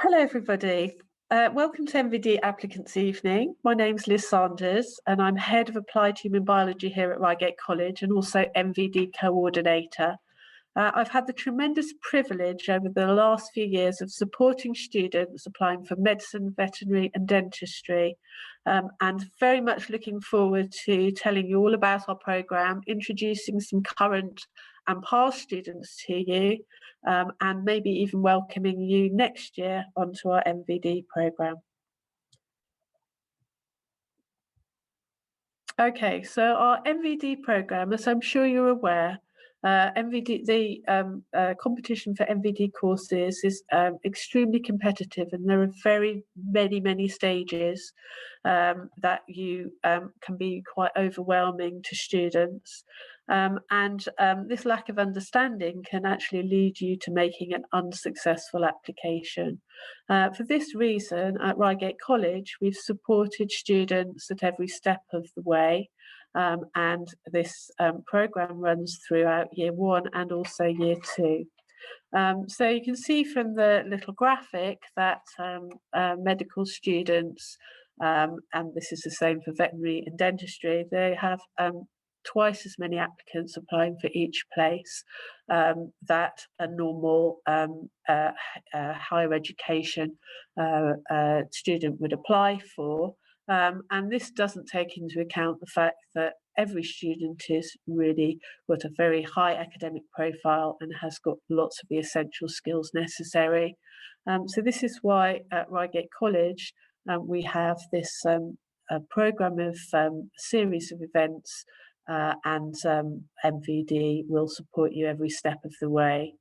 Hello everybody, welcome to MVD Applicants Evening. My name's Liz Sanders and I'm Head of Applied Human Biology here at Reigate College and also MVD Coordinator. I've had the tremendous privilege over the last few years of supporting students applying for medicine, veterinary and dentistry, and very much looking forward to telling you all about our programme, introducing some current and past students to you, and maybe even welcoming you next year onto our MVD programme. Okay, so our MVD programme, as I'm sure you're aware, the competition for MVD courses is extremely competitive, and there are very many stages that you can be quite overwhelming to students. This lack of understanding can actually lead you to making an unsuccessful application. For this reason, at Reigate College, we've supported students at every step of the way, and this programme runs throughout year 1 and also year 2. So you can see from the little graphic that medical students, and this is the same for veterinary and dentistry, they have twice as many applicants applying for each place that a normal higher education student would apply for. And this doesn't take into account the fact that every student is really got a very high academic profile and has got lots of the essential skills necessary. So this is why at Reigate College we have this programme of series of events, and MVD will support you every step of the way.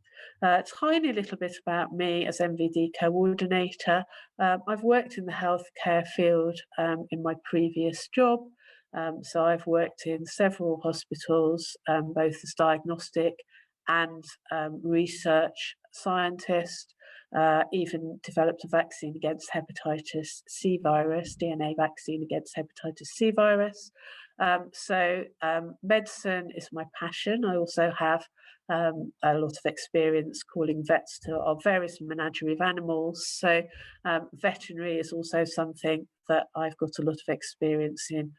A tiny little bit about me as MVD coordinator. I've worked in the healthcare field in my previous job. So I've worked in several hospitals, both as diagnostic and research scientist, even developed a vaccine against hepatitis C virus, DNA vaccine against hepatitis C virus. So medicine is my passion. I also have a lot of experience calling vets to our various menagerie of animals. So veterinary is also something that I've got a lot of experience in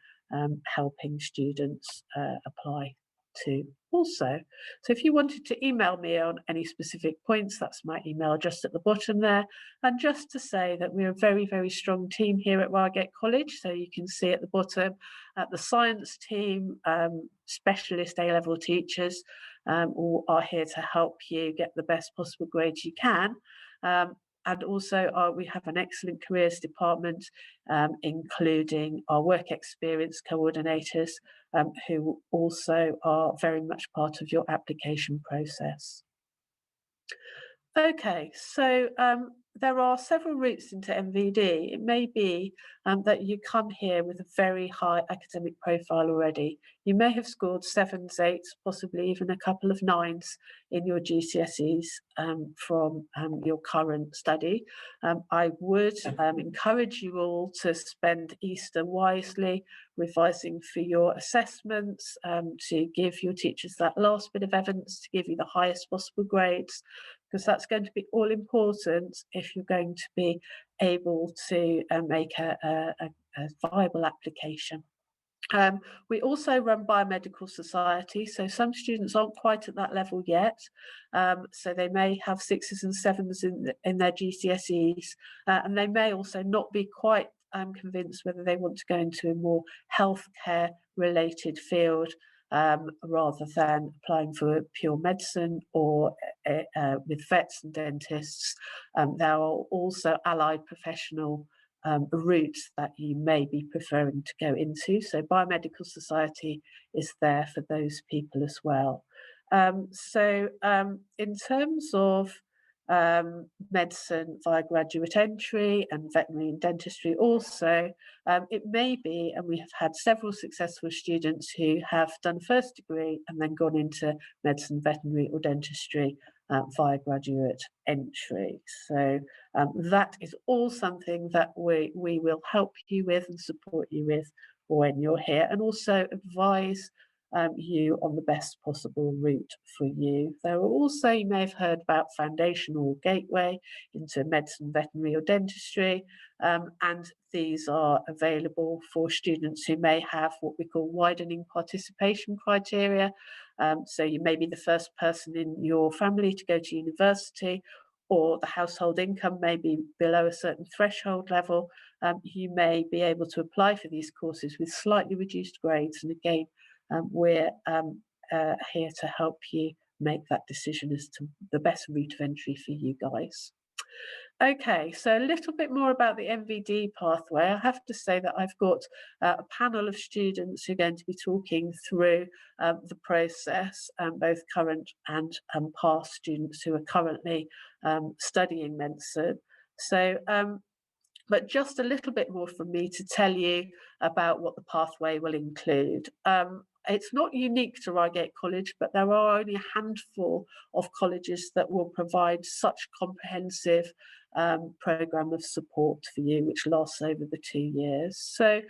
helping students apply to also. So if you wanted to email me on any specific points, that's my email just at the bottom there. And just to say that we're a very strong team here at Reigate College. So you can see at the bottom, the science team, specialist A-level teachers, all are here to help you get the best possible grades you can. And also we have an excellent careers department, including our work experience coordinators, who also are very much part of your application process. Okay, so there are several routes into MVD. It may be that you come here with a very high academic profile already. You may have scored 7s, 8s, possibly even a couple of 9s in your GCSEs from your current study. I would encourage you all to spend Easter wisely, revising for your assessments, to give your teachers that last bit of evidence to give you the highest possible grades, because that's going to be all important if you're going to be able to make a viable application. We also run biomedical society, so some students aren't quite at that level yet, so they may have 6s and 7s in their GCSEs, and they may also not be quite convinced whether they want to go into a more healthcare related field, rather than applying for pure medicine or with vets and dentists. There are also allied professional routes that you may be preferring to go into. So Biomedical Society is there for those people as well. In terms of medicine via graduate entry and veterinary and dentistry also, it may be, and we have had several successful students who have done first degree and then gone into medicine, veterinary or dentistry via graduate entry. So that is all something that we will help you with and support you with when you're here, and also advise you on the best possible route for you. There are also, you may have heard about foundation or gateway into medicine, veterinary or dentistry, and these are available for students who may have what we call widening participation criteria. So you may be the first person in your family to go to university, or the household income may be below a certain threshold level. You may be able to apply for these courses with slightly reduced grades. And again, we're here to help you make that decision as to the best route of entry for you guys. Okay, so a little bit more about the MVD pathway. I have to say that I've got a panel of students who are going to be talking through the process, both current and past students who are currently studying medicine. So, but just a little bit more from me to tell you about what the pathway will include. It's not unique to Reigate College, but there are only a handful of colleges that will provide such comprehensive programme of support for you, which lasts over the 2 years. So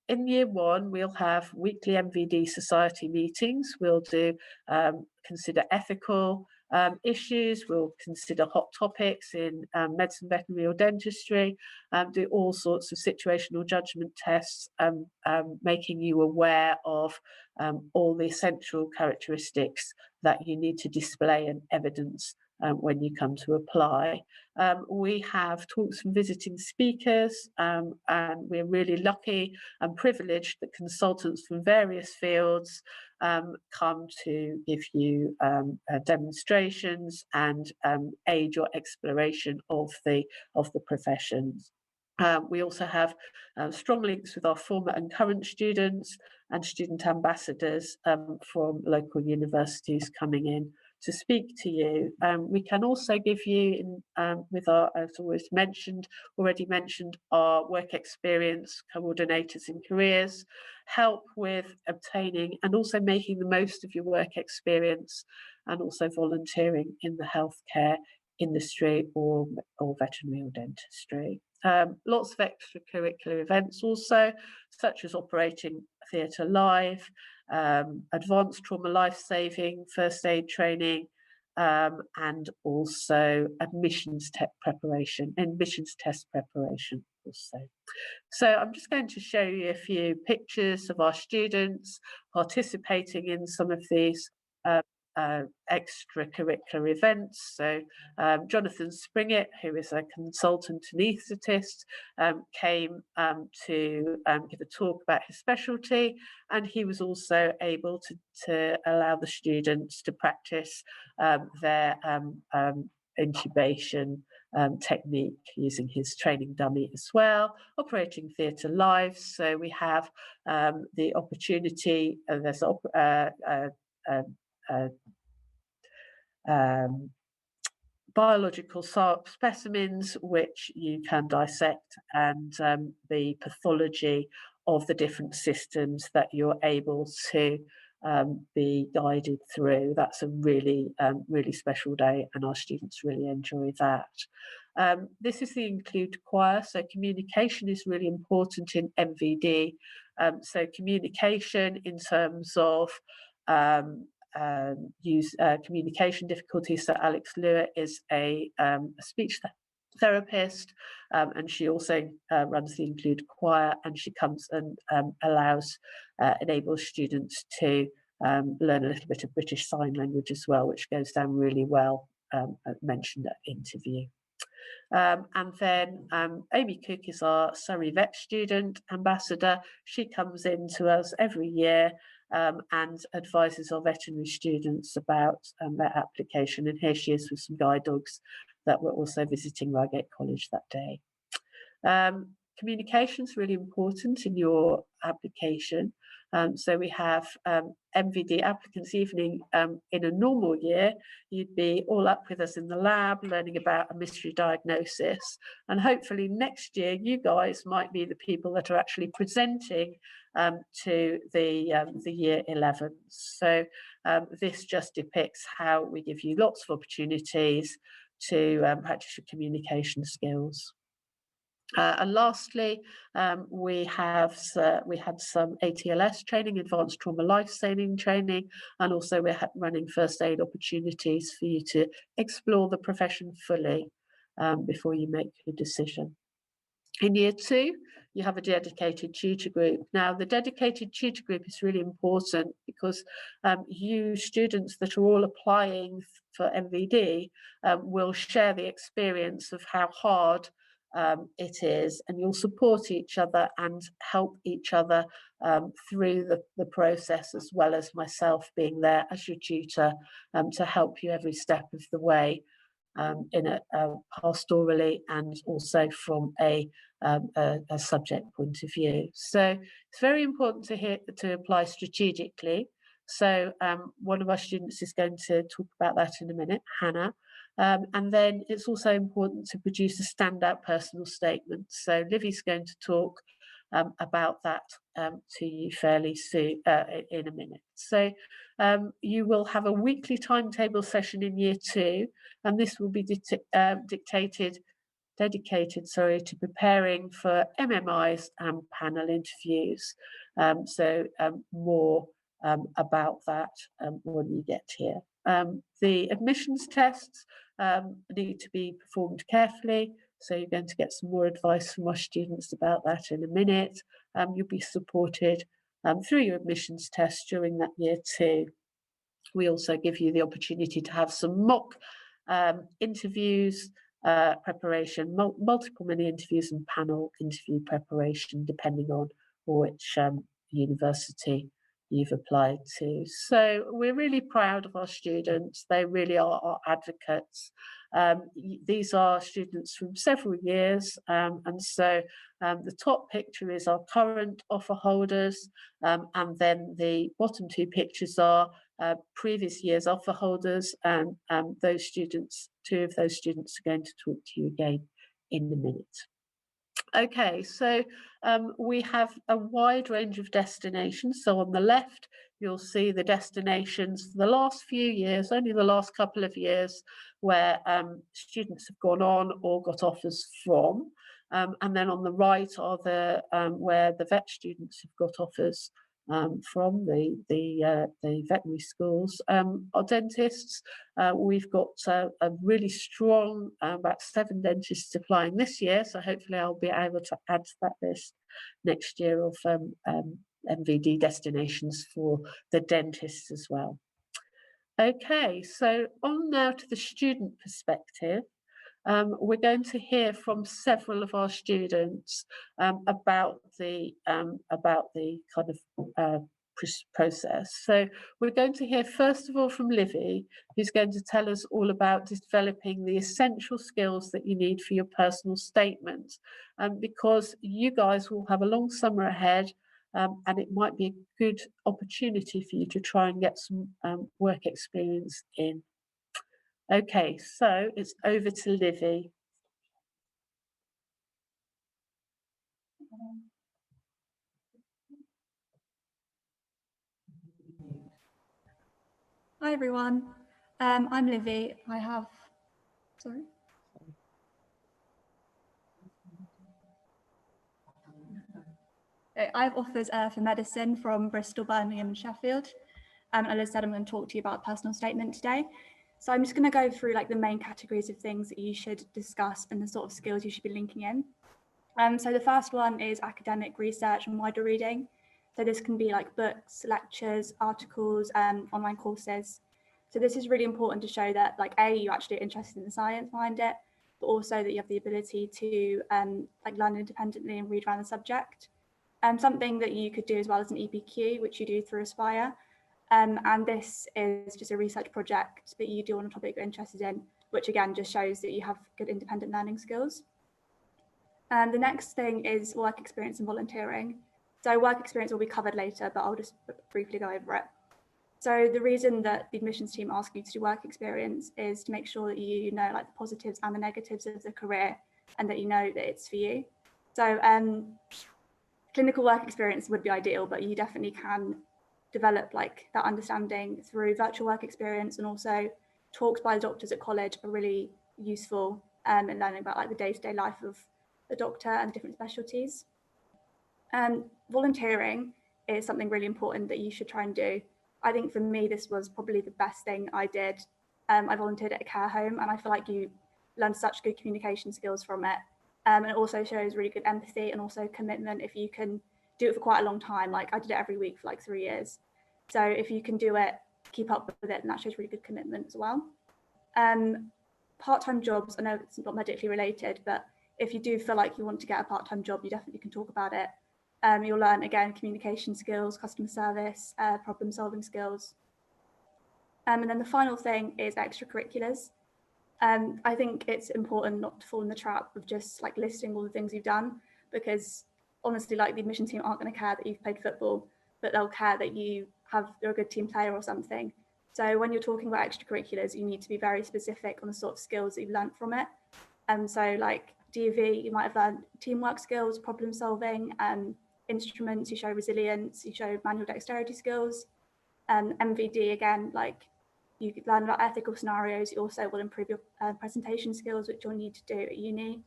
in year one, we'll have weekly MVD Society meetings. We'll do consider ethical issues, we'll consider hot topics in medicine, veterinary or dentistry, do all sorts of situational judgment tests, making you aware of all the essential characteristics that you need to display and evidence when you come to apply. We have talks from visiting speakers, and we're really lucky and privileged that consultants from various fields come to give you demonstrations and aid your exploration of the professions. We also have strong links with our former and current students and student ambassadors from local universities coming in to speak to you. We can also give you, with our, as always already mentioned, our work experience coordinators in careers, help with obtaining and also making the most of your work experience, and also volunteering in the healthcare industry or veterinary or dentistry. Lots of extracurricular events also, such as operating theatre live, advanced trauma life-saving, first aid training, and also admissions test preparation also. So I'm just going to show you a few pictures of our students participating in some of these extracurricular events. So Jonathan Springett, who is a consultant anaesthetist, came to give a talk about his specialty, and he was also able to allow the students to practice their intubation technique using his training dummy as well, operating theatre live. So we have the opportunity, there's biological specimens which you can dissect, and the pathology of the different systems that you're able to be guided through. That's a really, really special day, and our students really enjoy that. This is the include choir, so communication is really important in MVD. So communication in terms of communication difficulties. So Alix Lewer is a speech therapist, and she also runs the include choir, and she comes and enables students to learn a little bit of British Sign Language as well, which goes down really well, mentioned at interview. And then Amy Cook is our Surrey Vet student ambassador. She comes in to us every year and advises our veterinary students about their application. And here she is with some guide dogs that were also visiting Reigate College that day. Communication is really important in your application. So we have MVD Applicants Evening. In a normal year, you'd be all up with us in the lab, learning about a mystery diagnosis. And hopefully next year, you guys might be the people that are actually presenting to the year 11s. So this just depicts how we give you lots of opportunities to practice your communication skills. And lastly, we had some ATLS training, advanced trauma life-saving training, and also we're running first aid opportunities for you to explore the profession fully before you make your decision. In year 2, you have a dedicated tutor group. Now, the dedicated tutor group is really important because you students that are all applying for MVD will share the experience of how hard it is, and you'll support each other and help each other through the process, as well as myself being there as your tutor to help you every step of the way. In a pastorally and also from a subject point of view. So it's very important to apply strategically. So one of our students is going to talk about that in a minute, Hannah. And then it's also important to produce a standout personal statement. So Livy's going to talk about that to you fairly soon in a minute. So you will have a weekly timetable session in year 2, and this will be dedicated to preparing for MMIs and panel interviews. More about that when you get here. The admissions tests need to be performed carefully, so you're going to get some more advice from our students about that in a minute. You'll be supported through your admissions tests during that year 2. We also give you the opportunity to have some mock interviews, preparation, multiple mini interviews and panel interview preparation, depending on which university you've applied to. So we're really proud of our students. They really are our advocates. These are students from several years, and so the top picture is our current offer holders, and then the bottom 2 pictures are previous year's offer holders, and those students, 2 of those students are going to talk to you again in a minute. Okay, so we have a wide range of destinations. So on the left, you'll see the destinations for the last few years, only the last couple of years, where students have gone on or got offers from. And then on the right are the where the vet students have got offers from the veterinary schools. Our dentists, we've got a really strong, about 7 dentists applying this year, so hopefully I'll be able to add to that list next year of MVD destinations for the dentists as well. Okay, so on now to the student perspective. We're going to hear from several of our students about the kind of process. So we're going to hear first of all from Livy, who's going to tell us all about developing the essential skills that you need for your personal statement, because you guys will have a long summer ahead, and it might be a good opportunity for you to try and get some work experience in. Okay, so it's over to Livy. Hi everyone, I'm Livy. I have offers for medicine from Bristol, Birmingham and Sheffield. And as I said, I'm going to talk to you about personal statement today. So I'm just going to go through like the main categories of things that you should discuss and the sort of skills you should be linking in. So the first one is academic research and wider reading. So this can be like books, lectures, articles, online courses. So this is really important to show that like you're actually interested in the science behind it, but also that you have the ability to like learn independently and read around the subject. Something that you could do as well as an EPQ, which you do through Aspire. And this is just a research project that you do on a topic you're interested in, which again just shows that you have good independent learning skills. And the next thing is work experience and volunteering. So work experience will be covered later, but I'll just briefly go over it. So the reason that the admissions team ask you to do work experience is to make sure that you know like the positives and the negatives of the career, and that you know that it's for you. So clinical work experience would be ideal, but you definitely can develop like that understanding through virtual work experience, and also talks by the doctors at college are really useful in learning about like the day-to-day life of the doctor and different specialties. Volunteering is something really important that you should try and do. I think for me, this was probably the best thing I did. I volunteered at a care home, and I feel like you learn such good communication skills from it. And it also shows really good empathy and also commitment if you can do it for quite a long time. Like I did it every week for like 3 years. So if you can do it, keep up with it, and that shows really good commitment as well. Part-time jobs, I know it's not medically related, but if you do feel like you want to get a part-time job, you definitely can talk about it. You'll learn, again, communication skills, customer service, problem-solving skills. And then the final thing is extracurriculars. I think it's important not to fall in the trap of just like listing all the things you've done, because honestly, like the admission team aren't going to care that you've played football, but they'll care that you're a good team player or something. So when you're talking about extracurriculars, you need to be very specific on the sort of skills that you've learned from it. And so like DV, you might have learned teamwork skills, problem solving, instruments, you show resilience, you show manual dexterity skills. MVD, again, like you learn about ethical scenarios, you also will improve your presentation skills, which you'll need to do at uni.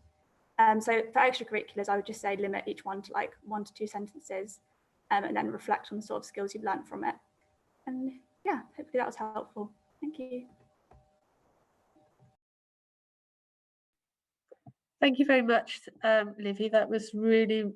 So for extracurriculars, I would just say limit each one to like 1 to 2 sentences, and then reflect on the sort of skills you've learned from it. And yeah, hopefully that was helpful. Thank you. Thank you very much, Livy. That was really,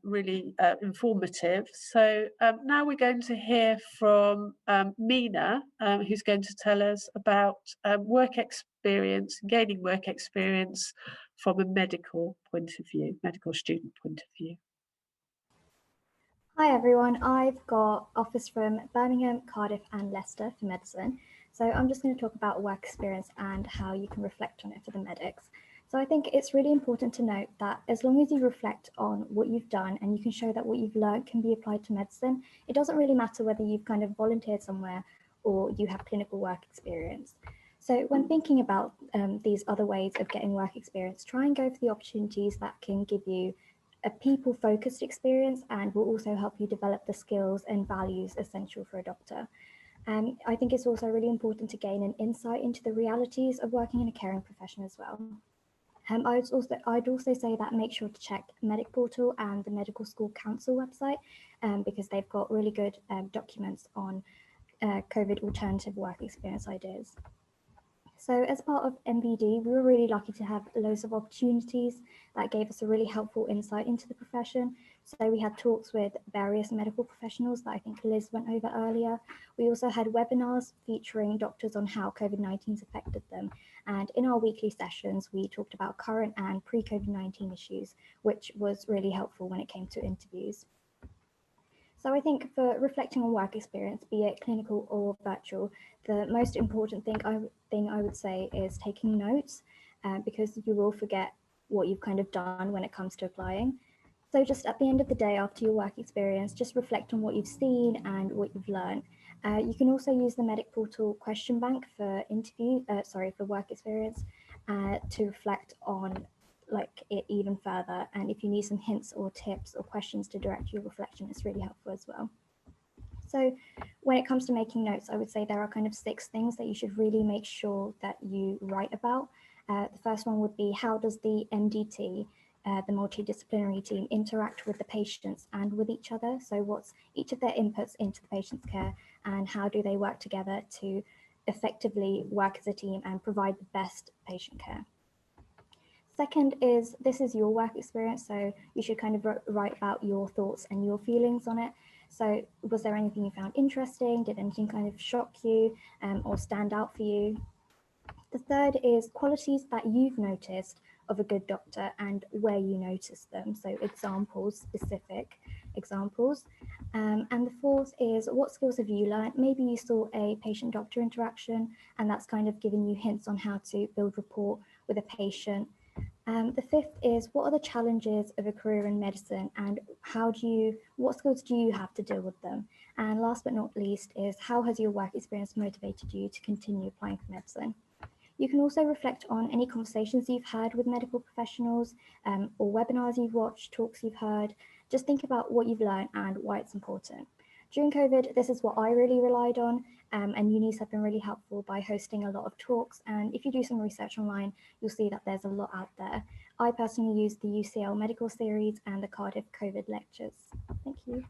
really informative. So now we're going to hear from Mina, who's going to tell us about work experience, gaining work experience from a medical point of view, medical student point of view. Hi everyone, I've got offers from Birmingham, Cardiff and Leicester for medicine. So I'm just going to talk about work experience and how you can reflect on it for the medics. So I think it's really important to note that as long as you reflect on what you've done and you can show that what you've learned can be applied to medicine, it doesn't really matter whether you've kind of volunteered somewhere or you have clinical work experience. So when thinking about these other ways of getting work experience, try and go for the opportunities that can give you a people-focused experience and will also help you develop the skills and values essential for a doctor. I think it's also really important to gain an insight into the realities of working in a caring profession as well. I'd also say that make sure to check Medic Portal and the Medical School Council website because they've got really good documents on COVID alternative work experience ideas. So as part of MVD, we were really lucky to have loads of opportunities that gave us a really helpful insight into the profession. So we had talks with various medical professionals that I think Liz went over earlier. We also had webinars featuring doctors on how COVID-19's affected them. And in our weekly sessions, we talked about current and pre-COVID-19 issues, which was really helpful when it came to interviews. So I think for reflecting on work experience, be it clinical or virtual, the most important thing I would say is taking notes because you will forget what you've kind of done when it comes to applying. So just at the end of the day after your work experience, just reflect on what you've seen and what you've learned. You can also use the Medic Portal question bank for for work experience to reflect on it even further, and if you need some hints or tips or questions to direct your reflection, it's really helpful as well. So when it comes to making notes, I would say there are kind of 6 things that you should really make sure that you write about. The first one would be, how does the MDT, the multidisciplinary team, interact with the patients and with each other? So what's each of their inputs into the patient's care and how do they work together to effectively work as a team and provide the best patient care? Second is, this is your work experience, so you should kind of write about your thoughts and your feelings on it. So was there anything you found interesting? Did anything kind of shock you or stand out for you? The third is qualities that you've noticed of a good doctor and where you noticed them. So examples, specific examples. And the fourth is, what skills have you learned? Maybe you saw a patient-doctor interaction and that's kind of giving you hints on how to build rapport with a patient. The fifth is, what are the challenges of a career in medicine and what skills do you have to deal with them? And last but not least is, how has your work experience motivated you to continue applying for medicine? You can also reflect on any conversations you've had with medical professionals or webinars you've watched, talks you've heard. Just think about what you've learned and why it's important. During COVID, this is what I really relied on, and unis have been really helpful by hosting a lot of talks. And if you do some research online, you'll see that there's a lot out there. I I personally use the UCL Medical Series and the Cardiff COVID lectures. Thank you.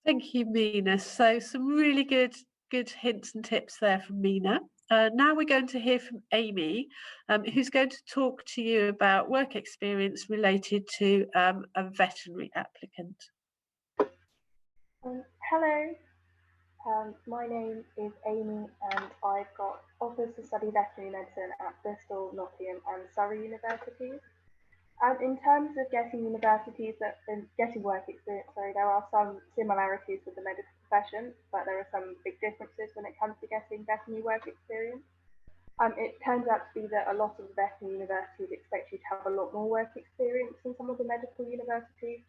Thank you, Mina. So some really good hints and tips there from Mina. Now we're going to hear from Amy, who's going to talk to you about work experience related to a veterinary applicant. Hello, my name is Amy and I've got offers to study veterinary medicine at Bristol, Nottingham and Surrey universities. And in terms of getting getting work experience, there are some similarities with the medical profession, but there are some big differences when it comes to getting veterinary work experience. It turns out to be that a lot of the veterinary universities expect you to have a lot more work experience than some of the medical universities,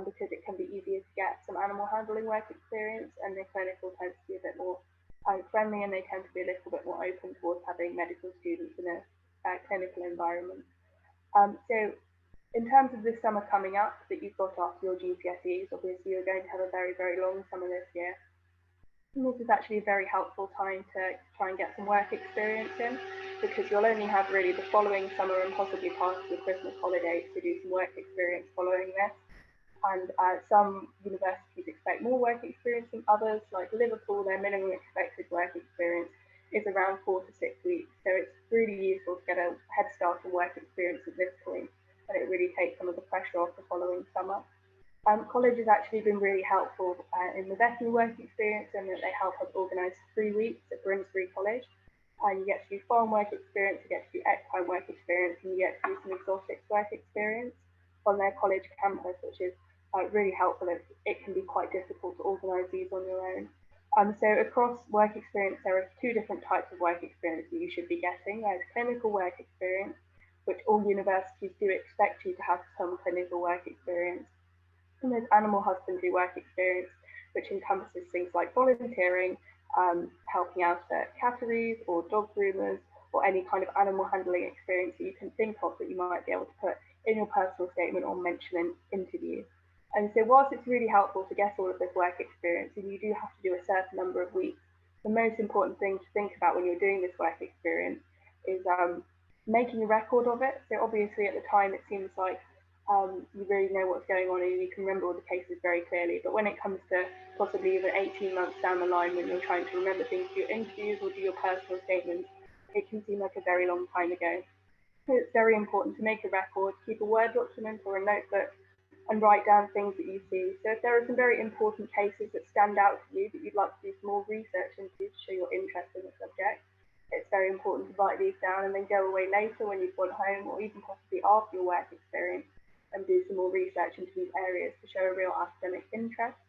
because it can be easier to get some animal handling work experience, and the clinical tends to be a bit more friendly, and they tend to be a little bit more open towards having medical students in a clinical environment. So in terms of this summer coming up that you've got after your GCSEs, obviously you're going to have a very, very long summer this year. And this is actually a very helpful time to try and get some work experience in, because you'll only have really the following summer and possibly past the Christmas holidays to do some work experience following this. And some universities expect more work experience than others, like Liverpool, their minimum expected work experience is around 4 to 6 weeks. So it's really useful to get a head start on work experience at this point, and it really takes some of the pressure off the following summer. College has actually been really helpful in the veterinary work experience, in that they help us organise 3 weeks at Grimsbury College. You get to do farm work experience, you get to do equine work experience, and you get to do some exotics work experience on their college campus, which is really helpful. It can be quite difficult to organise these on your own. So across work experience, there are 2 different types of work experience that you should be getting. There's clinical work experience, which all universities do expect you to have some clinical work experience. And there's animal husbandry work experience, which encompasses things like volunteering, helping out at catteries or dog groomers, or any kind of animal handling experience that you can think of that you might be able to put in your personal statement or mention in interviews. And so whilst it's really helpful to get all of this work experience, and you do have to do a certain number of weeks, the most important thing to think about when you're doing this work experience is making a record of it. So obviously at the time it seems like you really know what's going on and you can remember all the cases very clearly. But when it comes to possibly even 18 months down the line, when you're trying to remember things, do your interviews or do your personal statements, it can seem like a very long time ago. So it's very important to make a record, keep a Word document or a notebook, and write down things that you see. So if there are some very important cases that stand out to you that you'd like to do some more research into to show your interest in the subject, it's very important to write these down and then go away later when you've gone home, or even possibly after your work experience, and do some more research into these areas to show a real academic interest.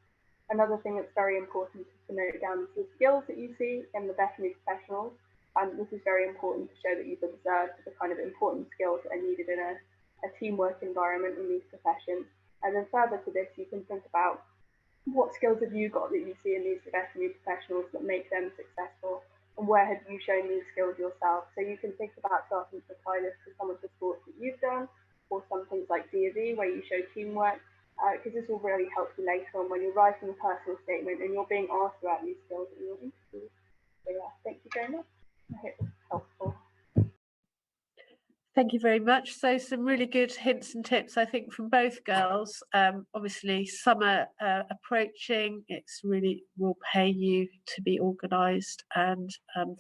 Another thing that's very important is to note down the skills that you see in the veterinary professionals. And this is very important to show that you've observed the kind of important skills that are needed in a teamwork environment in these professions. And then further to this, you can think about what skills have you got that you see in these veterinary professionals that make them successful, and where have you shown these skills yourself? So you can think about starting to apply this to some of the sports that you've done, or some things like D&D where you show teamwork, because this will really help you later on when you're writing a personal statement and you're being asked about these skills in your interview. So yeah, thank you very much. I hope this is helpful. Thank you very much. So some really good hints and tips, I think, from both girls. Obviously, summer approaching, it's really will pay you to be organised and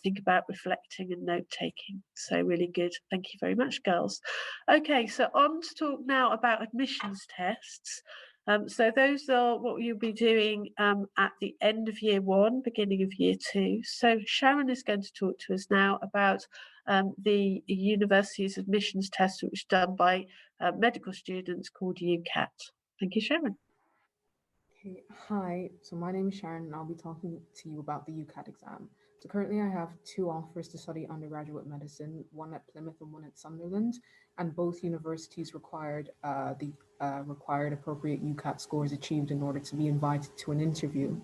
think about reflecting and note-taking. So really good. Thank you very much, girls. Okay, so on to talk now about admissions tests. So those are what you'll be doing at the end of year 1, beginning of year 2. So Sharon is going to talk to us now about the university's admissions test, which is done by medical students, called UCAT. Thank you, Sharon. Okay, hi, so my name is Sharon and I'll be talking to you about the UCAT exam. So currently I have 2 offers to study undergraduate medicine, one at Plymouth and one at Sunderland, and both universities required the required appropriate UCAT scores achieved in order to be invited to an interview.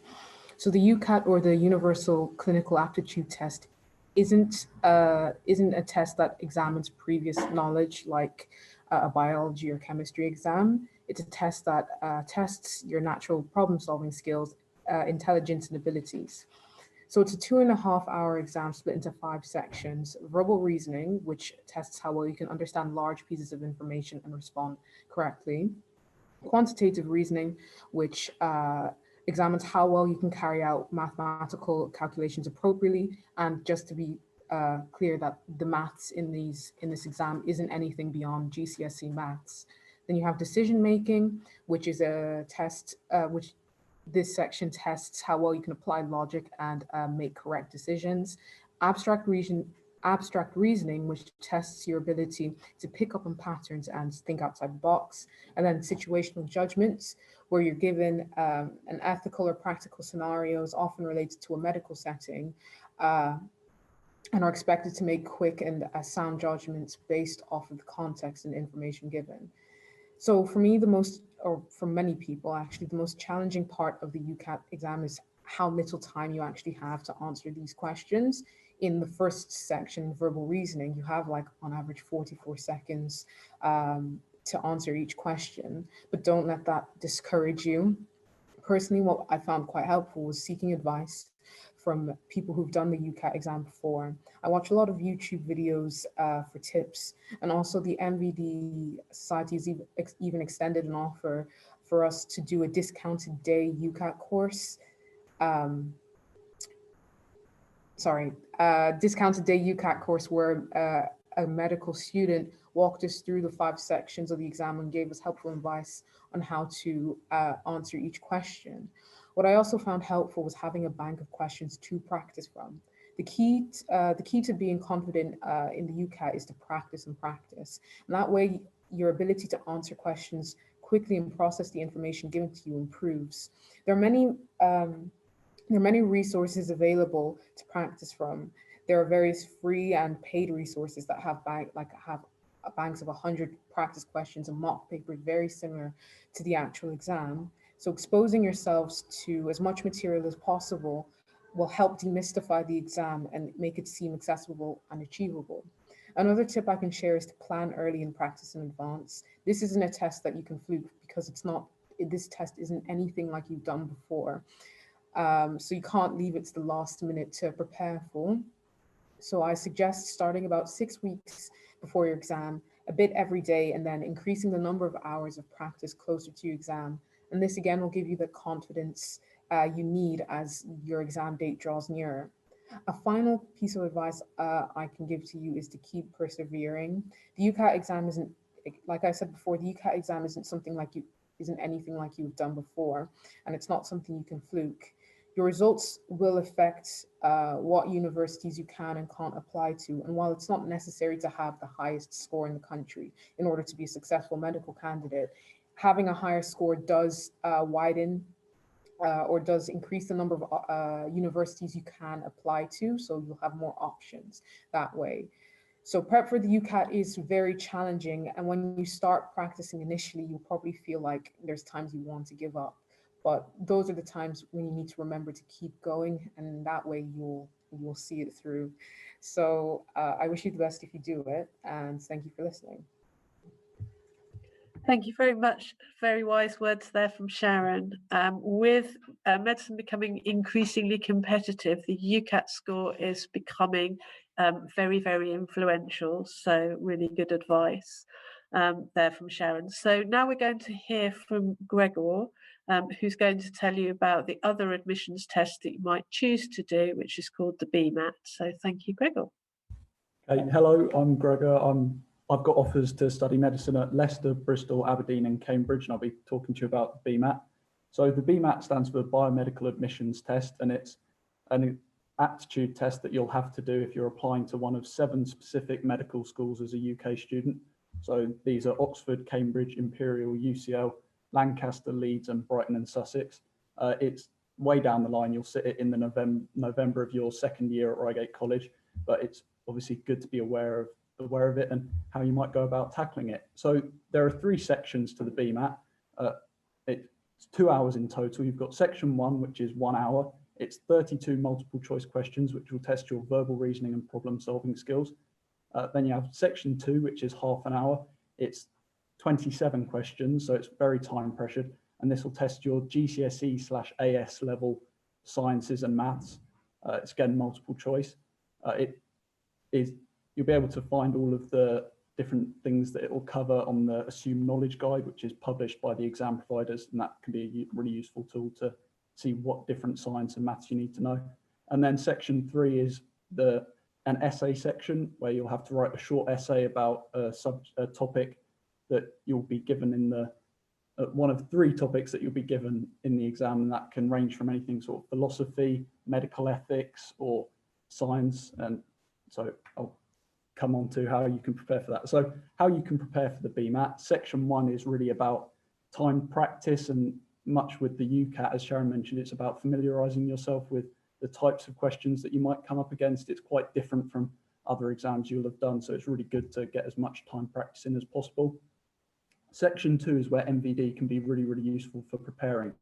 So the UCAT, or the Universal Clinical Aptitude Test, isn't a test that examines previous knowledge like a biology or chemistry exam. It's a test that tests your natural problem-solving skills, intelligence, and abilities. So it's a 2.5-hour exam split into 5 sections: verbal reasoning, which tests how well you can understand large pieces of information and respond correctly; quantitative reasoning, which examines how well you can carry out mathematical calculations appropriately. And just to be clear, that the maths in this exam isn't anything beyond GCSE maths. Then you have decision making, which is a test which this section tests how well you can apply logic and make correct decisions. Abstract reasoning, which tests your ability to pick up on patterns and think outside the box. And then situational judgments, where you're given an ethical or practical scenarios, often related to a medical setting, and are expected to make quick and sound judgments based off of the context and information given. So for me, or for many people actually, the most challenging part of the UCAT exam is how little time you actually have to answer these questions. In the first section, verbal reasoning, you have like on average 44 seconds to answer each question, but don't let that discourage you. Personally, what I found quite helpful was seeking advice from people who've done the UCAT exam before. I watch a lot of YouTube videos for tips, and also the MVD Society has even extended an offer for us to do a discounted day UCAT course. Discounted day UCAT course where a medical student walked us through the 5 sections of the exam and gave us helpful advice on how to answer each question. What I also found helpful was having a bank of questions to practice from. The key to being confident in the UCAT is to practice and practice. And that way, your ability to answer questions quickly and process the information given to you improves. There are many resources available to practice from. There are various free and paid resources that have banks of 100 practice questions and mock papers very similar to the actual exam. So exposing yourselves to as much material as possible will help demystify the exam and make it seem accessible and achievable. Another tip I can share is to plan early and practice in advance. This isn't a test that you can fluke, because this test isn't anything like you've done before. So you can't leave it to the last minute to prepare for. So I suggest starting about 6 weeks before your exam, a bit every day, and then increasing the number of hours of practice closer to your exam. And this again will give you the confidence you need as your exam date draws nearer. A final piece of advice I can give to you is to keep persevering. The UCAT exam isn't, like I said before, the UCAT exam isn't anything like you've done before, and it's not something you can fluke. Your results will affect what universities you can and can't apply to. And while it's not necessary to have the highest score in the country in order to be a successful medical candidate, having a higher score does widen or does increase the number of universities you can apply to. So you'll have more options that way. So prep for the UCAT is very challenging. And when you start practicing initially, you'll probably feel like there's times you want to give up. But those are the times when you need to remember to keep going, and that way you'll see it through. So I wish you the best if you do it, and thank you for listening. Thank you very much. Very wise words there from Sharon. With medicine becoming increasingly competitive, the UCAT score is becoming very, very influential. So really good advice there from Sharon. So now we're going to hear from Gregor, who's going to tell you about the other admissions test that you might choose to do, which is called the BMAT. So thank you, Gregor. Okay, hello, I'm Gregor. I've got offers to study medicine at Leicester, Bristol, Aberdeen and Cambridge, and I'll be talking to you about the BMAT. So the BMAT stands for Biomedical Admissions Test, and it's an aptitude test that you'll have to do if you're applying to one of 7 specific medical schools as a UK student. So these are Oxford, Cambridge, Imperial, UCL, Lancaster, Leeds and Brighton and Sussex. It's way down the line. You'll sit it in the November of your second year at Reigate College, but it's obviously good to be aware of it and how you might go about tackling it. So there are 3 sections to the BMAT. It's 2 hours in total. You've got section 1, which is 1 hour. It's 32 multiple choice questions, which will test your verbal reasoning and problem solving skills. Then you have section 2, which is half an hour. It's 27 questions, so it's very time pressured. And this will test your GCSE/AS level sciences and maths. It's again multiple choice. You'll be able to find all of the different things that it will cover on the Assumed Knowledge Guide, which is published by the exam providers, and that can be a really useful tool to see what different science and maths you need to know. And then section 3 is an essay section where you'll have to write a short essay about a topic that you'll be given in the one of 3 topics that you'll be given in the exam, and that can range from anything sort of philosophy, medical ethics, or science. And so I'll come on to how you can prepare for that. So how you can prepare for the BMAT. Section 1 is really about time practice, and much with the UCAT, as Sharon mentioned, it's about familiarising yourself with the types of questions that you might come up against. It's quite different from other exams you'll have done, so it's really good to get as much time practice in as possible. Section 2 is where MVD can be really, really useful for preparing.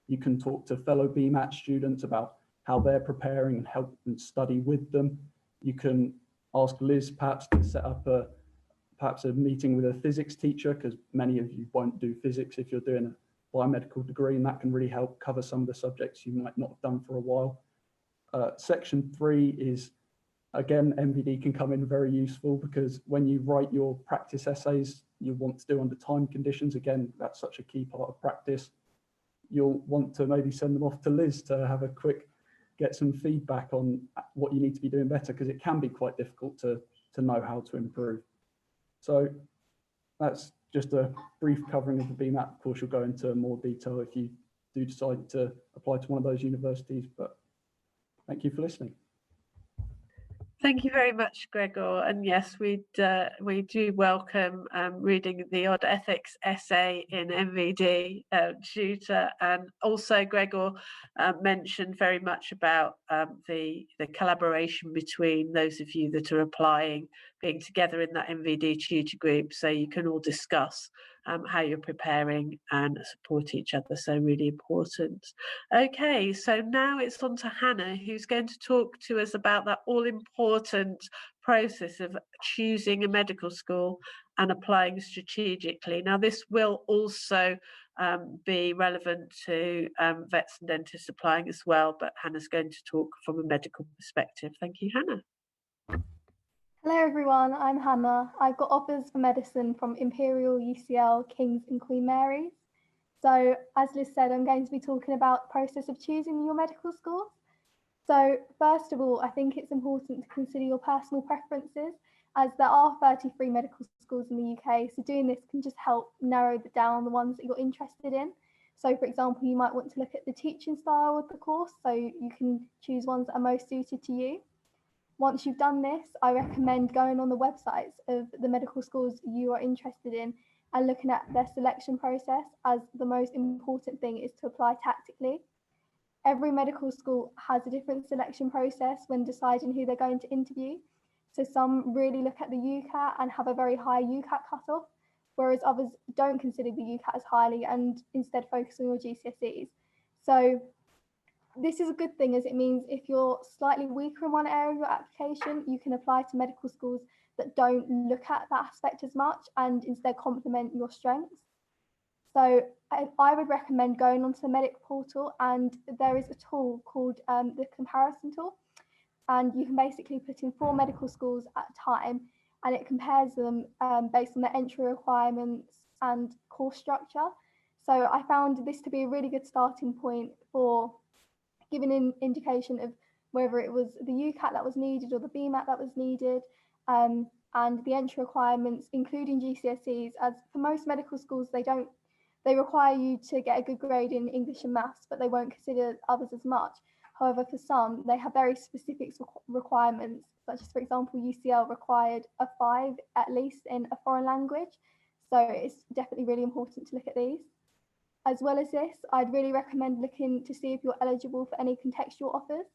You can talk to fellow BMAT students about how they're preparing and help them study with them. You can ask Liz perhaps to set up perhaps a meeting with a physics teacher, because many of you won't do physics if you're doing a biomedical degree, and that can really help cover some of the subjects you might not have done for a while. Section 3 is, again, MVD can come in very useful, because when you write your practice essays you want to do under time conditions, again, that's such a key part of practice. You'll want to maybe send them off to Liz to have a quick, get some feedback on what you need to be doing better, because it can be quite difficult to know how to improve. So that's just a brief covering of the BMAT. Of course, you'll go into more detail if you do decide to apply to one of those universities, but thank you for listening. Thank you very much, Gregor. And yes, we do welcome reading the odd ethics essay in MVD tutor. And also Gregor mentioned very much about the collaboration between those of you that are applying, being together in that MVD tutor group, so you can all discuss how you're preparing and support each other. So really important. Okay, so now it's on to Hannah, who's going to talk to us about that all-important process of choosing a medical school and applying strategically. Now, this will also be relevant to vets and dentists applying as well, but Hannah's going to talk from a medical perspective. Thank you, Hannah. Hello everyone, I'm Hannah. I've got offers for medicine from Imperial, UCL, King's and Queen Mary's. So as Liz said, I'm going to be talking about the process of choosing your medical schools. So first of all, I think it's important to consider your personal preferences, as there are 33 medical schools in the UK. So doing this can just help narrow down the ones that you're interested in. So for example, you might want to look at the teaching style of the course, so you can choose ones that are most suited to you. Once you've done this, I recommend going on the websites of the medical schools you are interested in and looking at their selection process, as the most important thing is to apply tactically. Every medical school has a different selection process when deciding who they're going to interview. So some really look at the UCAT and have a very high UCAT cutoff, whereas others don't consider the UCAT as highly and instead focus on your GCSEs. So this is a good thing, as it means if you're slightly weaker in one area of your application, you can apply to medical schools that don't look at that aspect as much and instead complement your strengths. So I would recommend going onto the Medic portal, and there is a tool called the comparison tool, and you can basically put in 4 medical schools at a time, and it compares them based on the entry requirements and course structure. So I found this to be a really good starting point for giving an indication of whether it was the UCAT that was needed or the BMAT that was needed, and the entry requirements, including GCSEs, as for most medical schools, they require you to get a good grade in English and maths, but they won't consider others as much. However, for some, they have very specific requirements, such as, for example, UCL required a 5 at least in a foreign language. So it's definitely really important to look at these. As well as this, I'd really recommend looking to see if you're eligible for any contextual offers.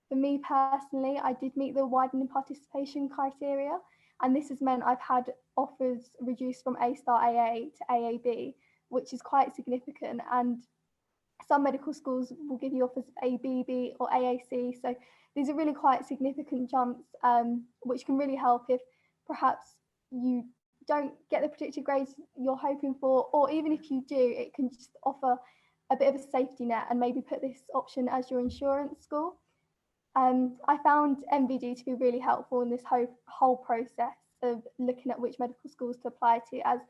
For me personally, I did meet the widening participation criteria, and this has meant I've had offers reduced from A-star AA to AAB, which is quite significant. And some medical schools will give you offers of ABB or AAC. So these are really quite significant jumps, which can really help if perhaps you don't get the predicted grades you're hoping for, or even if you do, it can just offer a bit of a safety net and maybe put this option as your insurance score. I found MVD to be really helpful in this whole process of looking at which medical schools to apply to, as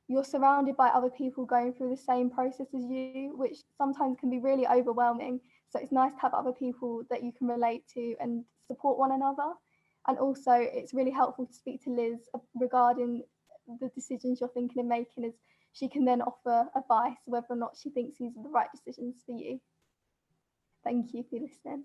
you're surrounded by other people going through the same process as you, which sometimes can be really overwhelming. So it's nice to have other people that you can relate to and support one another. And also it's really helpful to speak to Liz regarding the decisions you're thinking of making, as she can then offer advice whether or not she thinks these are the right decisions for you. Thank you for listening.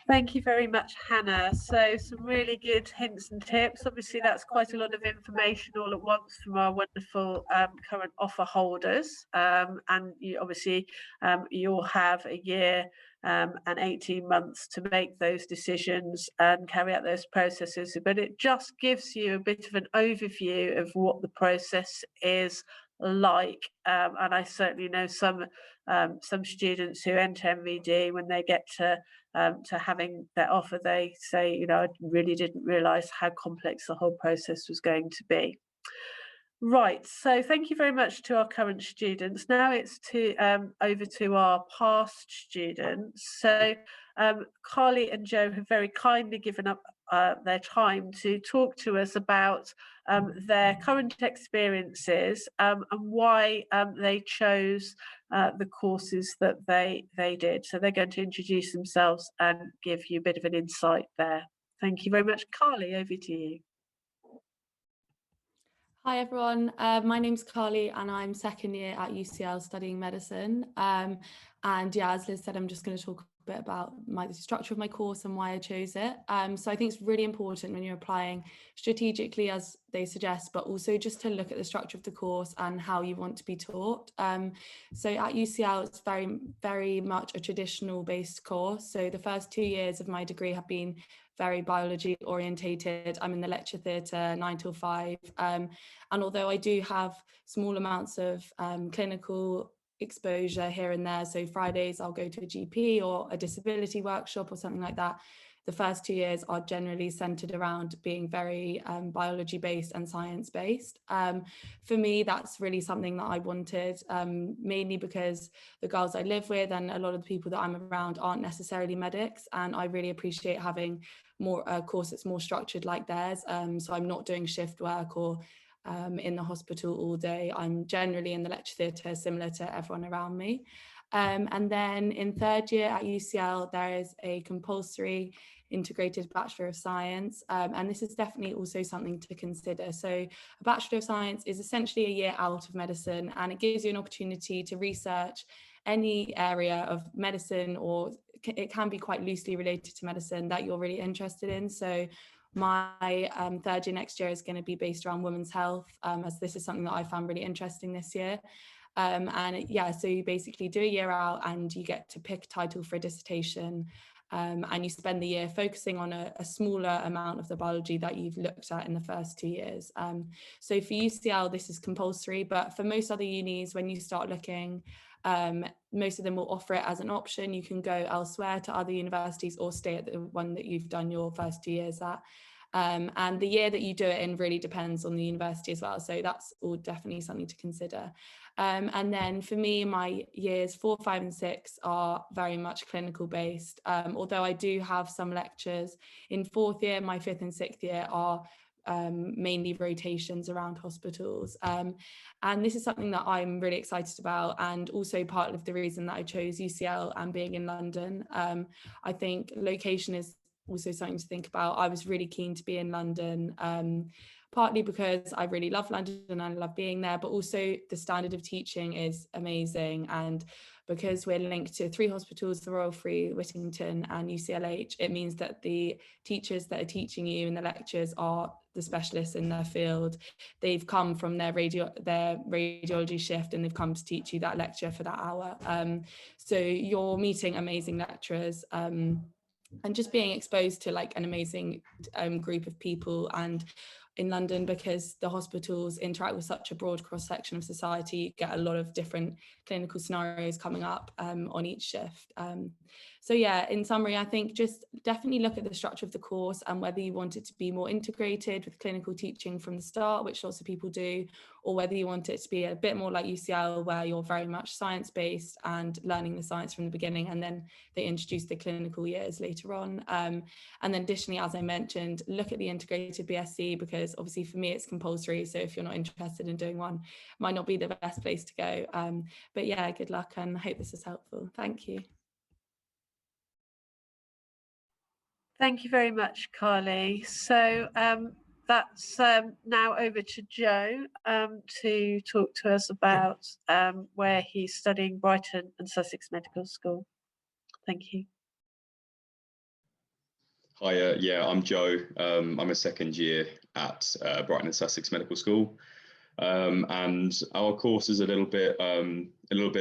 Thank you very much, Hannah. So some really good hints and tips. Obviously, that's quite a lot of information all at once from our wonderful current offer holders. And you obviously, you'll have a year and 18 months to make those decisions and carry out those processes. But it just gives you a bit of an overview of what the process is like. And I certainly know some students who enter MVD, when they get to having their offer, they say, you know, I really didn't realise how complex the whole process was going to be. Right, so thank you very much to our current students. Now it's over to our past students. So Carly and Joe have very kindly given up their time to talk to us about their current experiences and why they chose the courses that they did. So they're going to introduce themselves and give you a bit of an insight there. Thank you very much. Carly, over to you. Hi everyone, my name's Carly and I'm second year at UCL studying medicine. And yeah, as Liz said, I'm just going to talk a bit about the structure of my course and why I chose it. So I think it's really important when you're applying strategically, as they suggest, but also just to look at the structure of the course and how you want to be taught. So at UCL, it's very, very much a traditional based course. So the first 2 years of my degree have been very biology orientated. I'm in the lecture theatre 9 till 5. And although I do have small amounts of clinical exposure here and there, so Fridays I'll go to a GP or a disability workshop or something like that, the first 2 years are generally centred around being very biology based and science based. For me, that's really something that I wanted, mainly because the girls I live with and a lot of the people that I'm around aren't necessarily medics, and I really appreciate having a course that's more structured like theirs. So I'm not doing shift work or in the hospital all day. I'm generally in the lecture theatre, similar to everyone around me. And then in third year at UCL, there is a compulsory integrated Bachelor of Science, and this is definitely also something to consider. So a Bachelor of Science is essentially a year out of medicine, and it gives you an opportunity to research any area of medicine, or it can be quite loosely related to medicine that you're really interested in. So my third year next year is going to be based around women's health, as this is something that I found really interesting this year. And yeah, so you basically do a year out and you get to pick a title for a dissertation, and you spend the year focusing on a smaller amount of the biology that you've looked at in the first 2 years. So for UCL, this is compulsory, but for most other unis, when you start looking, most of them will offer it as an option. You can go elsewhere to other universities or stay at the one that you've done your first 2 years at. And the year that you do it in really depends on the university as well. So that's all definitely something to consider. And then for me, my years 4, 5 and 6 are very much clinical based. Although I do have some lectures in 4th year, my 5th and 6th year are mainly rotations around hospitals. And this is something that I'm really excited about, and also part of the reason that I chose UCL and being in London. I think location is also something to think about. I was really keen to be in London, partly because I really love London and I love being there, but also the standard of teaching is amazing. And because we're linked to 3 hospitals, the Royal Free, Whittington and UCLH, it means that the teachers that are teaching you in the lectures are the specialists in their field. They've come from their radiology shift and they've come to teach you that lecture for that hour. So you're meeting amazing lecturers, and just being exposed to like an amazing group of people. And in London, because the hospitals interact with such a broad cross-section of society, you get a lot of different clinical scenarios coming up on each shift. So yeah, in summary, I think just definitely look at the structure of the course and whether you want it to be more integrated with clinical teaching from the start, which lots of people do, or whether you want it to be a bit more like UCL, where you're very much science-based and learning the science from the beginning, and then they introduce the clinical years later on. And then additionally, as I mentioned, look at the integrated BSc, because obviously for me it's compulsory, so if you're not interested in doing one, it might not be the best place to go. But yeah, good luck, and I hope this is helpful. Thank you. Thank you very much, Carly. So that's now over to Joe to talk to us about where he's studying Brighton and Sussex Medical School. Thank you. Hi, yeah, I'm Joe. I'm a second year at Brighton and Sussex Medical School, and our course is a little bit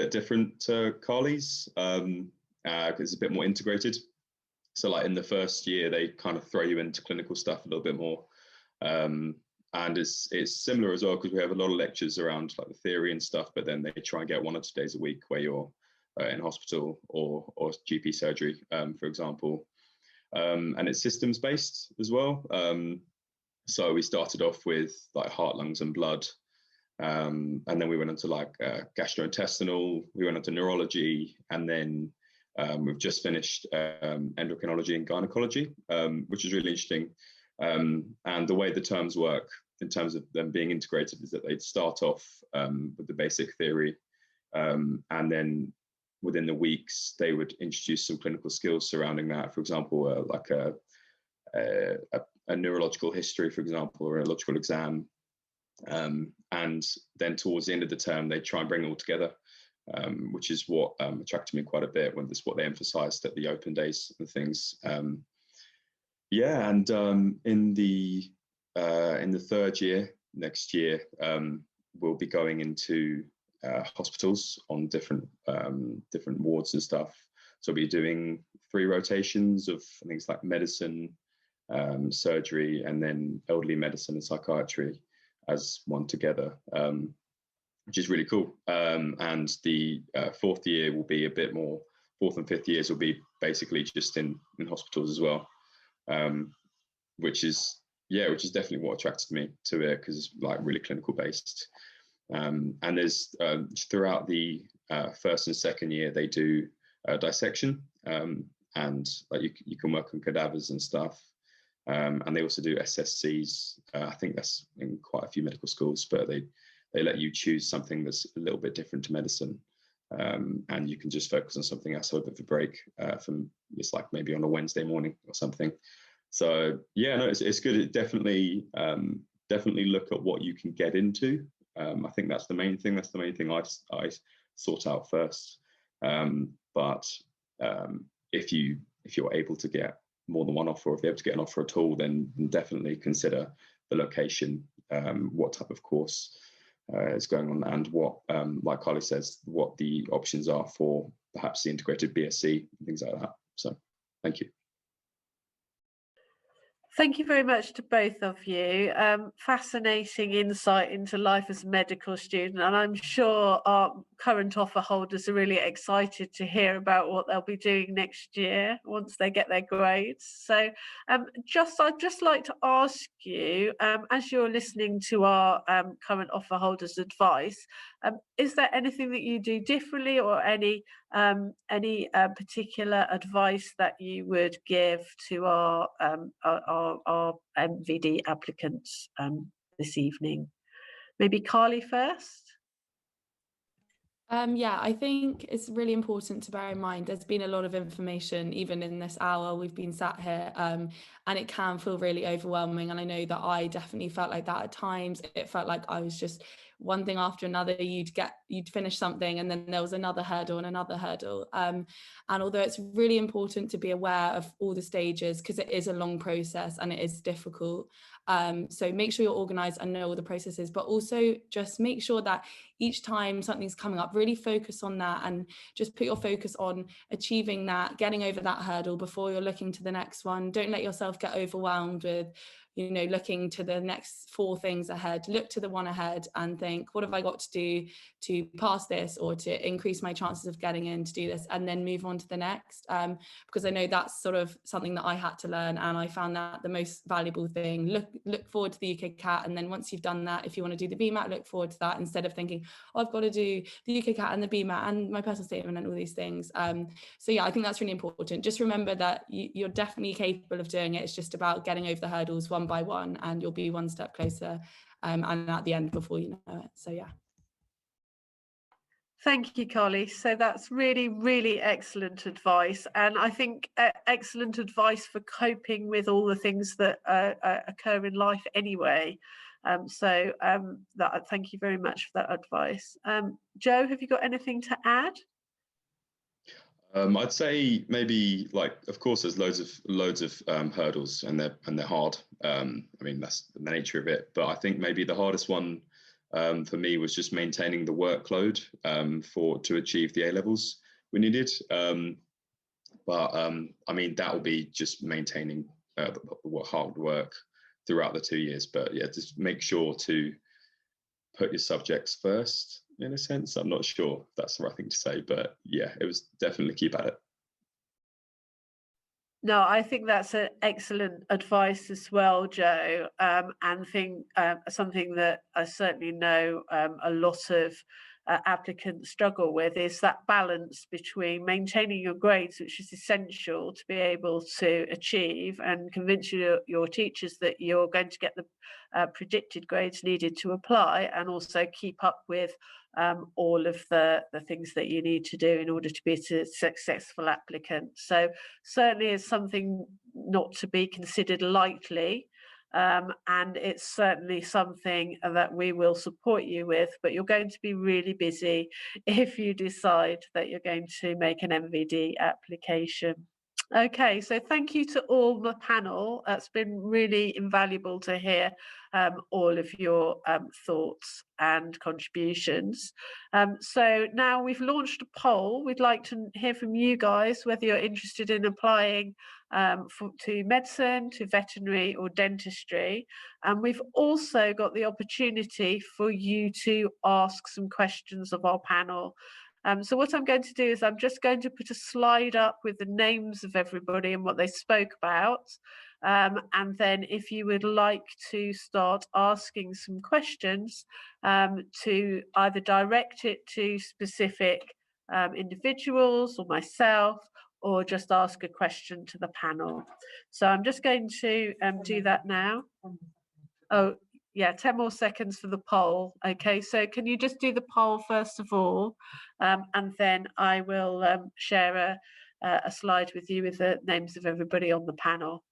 different to Carly's. It's a bit more integrated. So like in the first year, they kind of throw you into clinical stuff a little bit more. And it's similar as well, because we have a lot of lectures around like the theory and stuff, but then they try and get 1 or 2 days a week where you're in hospital or GP surgery, for example. And it's systems based as well. So we started off with like heart, lungs and blood. And then we went into like gastrointestinal, we went into neurology, and then we've just finished endocrinology and gynecology, which is really interesting. And the way the terms work in terms of them being integrated is that they'd start off with the basic theory, and then within the weeks they would introduce some clinical skills surrounding that. For example, like a neurological history, for example, or a neurological exam. And then towards the end of the term, they try and bring it all together. Which is what attracted me quite a bit, when this is what they emphasised at the open days and things. Yeah, and in the 3rd year, next year, we'll be going into hospitals on different wards and stuff. So we'll be doing 3 rotations of things like medicine, surgery, and then elderly medicine and psychiatry as one together. Which is really cool. And the 4th year will be a bit more, 4th and 5th years will be basically just in hospitals as well, which is definitely what attracted me to it, because it's like really clinical based. And there's throughout the 1st and 2nd year, they do dissection, and like you can work on cadavers and stuff. And they also do SSCs. I think that's in quite a few medical schools, but they let you choose something that's a little bit different to medicine, and you can just focus on something else over the break. From it's like maybe on a Wednesday morning or something. So yeah, no, it's good. It definitely look at what you can get into. I think that's the main thing. That's the main thing I sort out first. But if you're able to get more than one offer, or if you're able to get an offer at all, then definitely consider the location, what type of course is going on, and what, like Carly says, what the options are for perhaps the integrated BSc and things like that. So thank you. Thank you very much to both of you. Fascinating insight into life as a medical student, and I'm sure our current offer holders are really excited to hear about what they'll be doing next year once they get their grades. So I'd just like to ask you, as you're listening to our current offer holders' advice, is there anything that you do differently, or any particular advice that you would give to our MVD applicants this evening? Maybe Carly first. Yeah, I think it's really important to bear in mind there's been a lot of information, even in this hour we've been sat here, and it can feel really overwhelming. And I know that I definitely felt like that at times. It felt like I was just one thing after another. You'd finish something, and then there was another hurdle and another hurdle. And although it's really important to be aware of all the stages, because it is a long process and it is difficult. So make sure you're organized and know all the processes, but also just make sure that each time something's coming up, really focus on that, and just put your focus on achieving that, getting over that hurdle before you're looking to the next one. Don't let yourself get overwhelmed with, you know, looking to the next 4 things ahead, look to the one ahead and think, what have I got to do to pass this or to increase my chances of getting in to do this, and then move on to the next. Because I know that's sort of something that I had to learn, and I found that the most valuable thing. Look forward to the UK CAT, and then once you've done that, if you want to do the BMAT, look forward to that, instead of thinking, oh, I've got to do the UK CAT and the BMAT and my personal statement and all these things. So yeah, I think that's really important. Just remember that you're definitely capable of doing it. It's just about getting over the hurdles one by one, and you'll be one step closer and at the end before you know it. So yeah. Thank you, Carly. So that's really, really excellent advice. And I think excellent advice for coping with all the things that occur in life anyway. Thank you very much for that advice. Joe, have you got anything to add? I'd say maybe, like, of course, there's loads of hurdles, and they're hard. I mean, that's the nature of it. But I think maybe the hardest one for me was just maintaining the workload to achieve the A levels we needed. I mean, that will be just maintaining hard work throughout the 2 years. But yeah, just make sure to put your subjects first, in a sense. I'm not sure if that's the right thing to say, but yeah, it was definitely keep at it. No, I think that's an excellent advice as well, Joe, and something that I certainly know a lot of applicants struggle with is that balance between maintaining your grades, which is essential to be able to achieve, and convince your teachers that you're going to get the predicted grades needed to apply, and also keep up with all of the things that you need to do in order to be a successful applicant. So certainly is something not to be considered lightly. And it's certainly something that we will support you with, but you're going to be really busy if you decide that you're going to make an MVD application. Okay, so thank you to all the panel. It's been really invaluable to hear all of your thoughts and contributions. So now we've launched a poll. We'd like to hear from you guys whether you're interested in applying to medicine, to veterinary or dentistry. And we've also got the opportunity for you to ask some questions of our panel. So what I'm going to do is I'm just going to put a slide up with the names of everybody and what they spoke about. And then if you would like to start asking some questions, to either direct it to specific individuals or myself, or just ask a question to the panel. So I'm just going to do that now. Oh, yeah, 10 more seconds for the poll. Okay, so can you just do the poll first of all, and then I will share a slide with you with the names of everybody on the panel.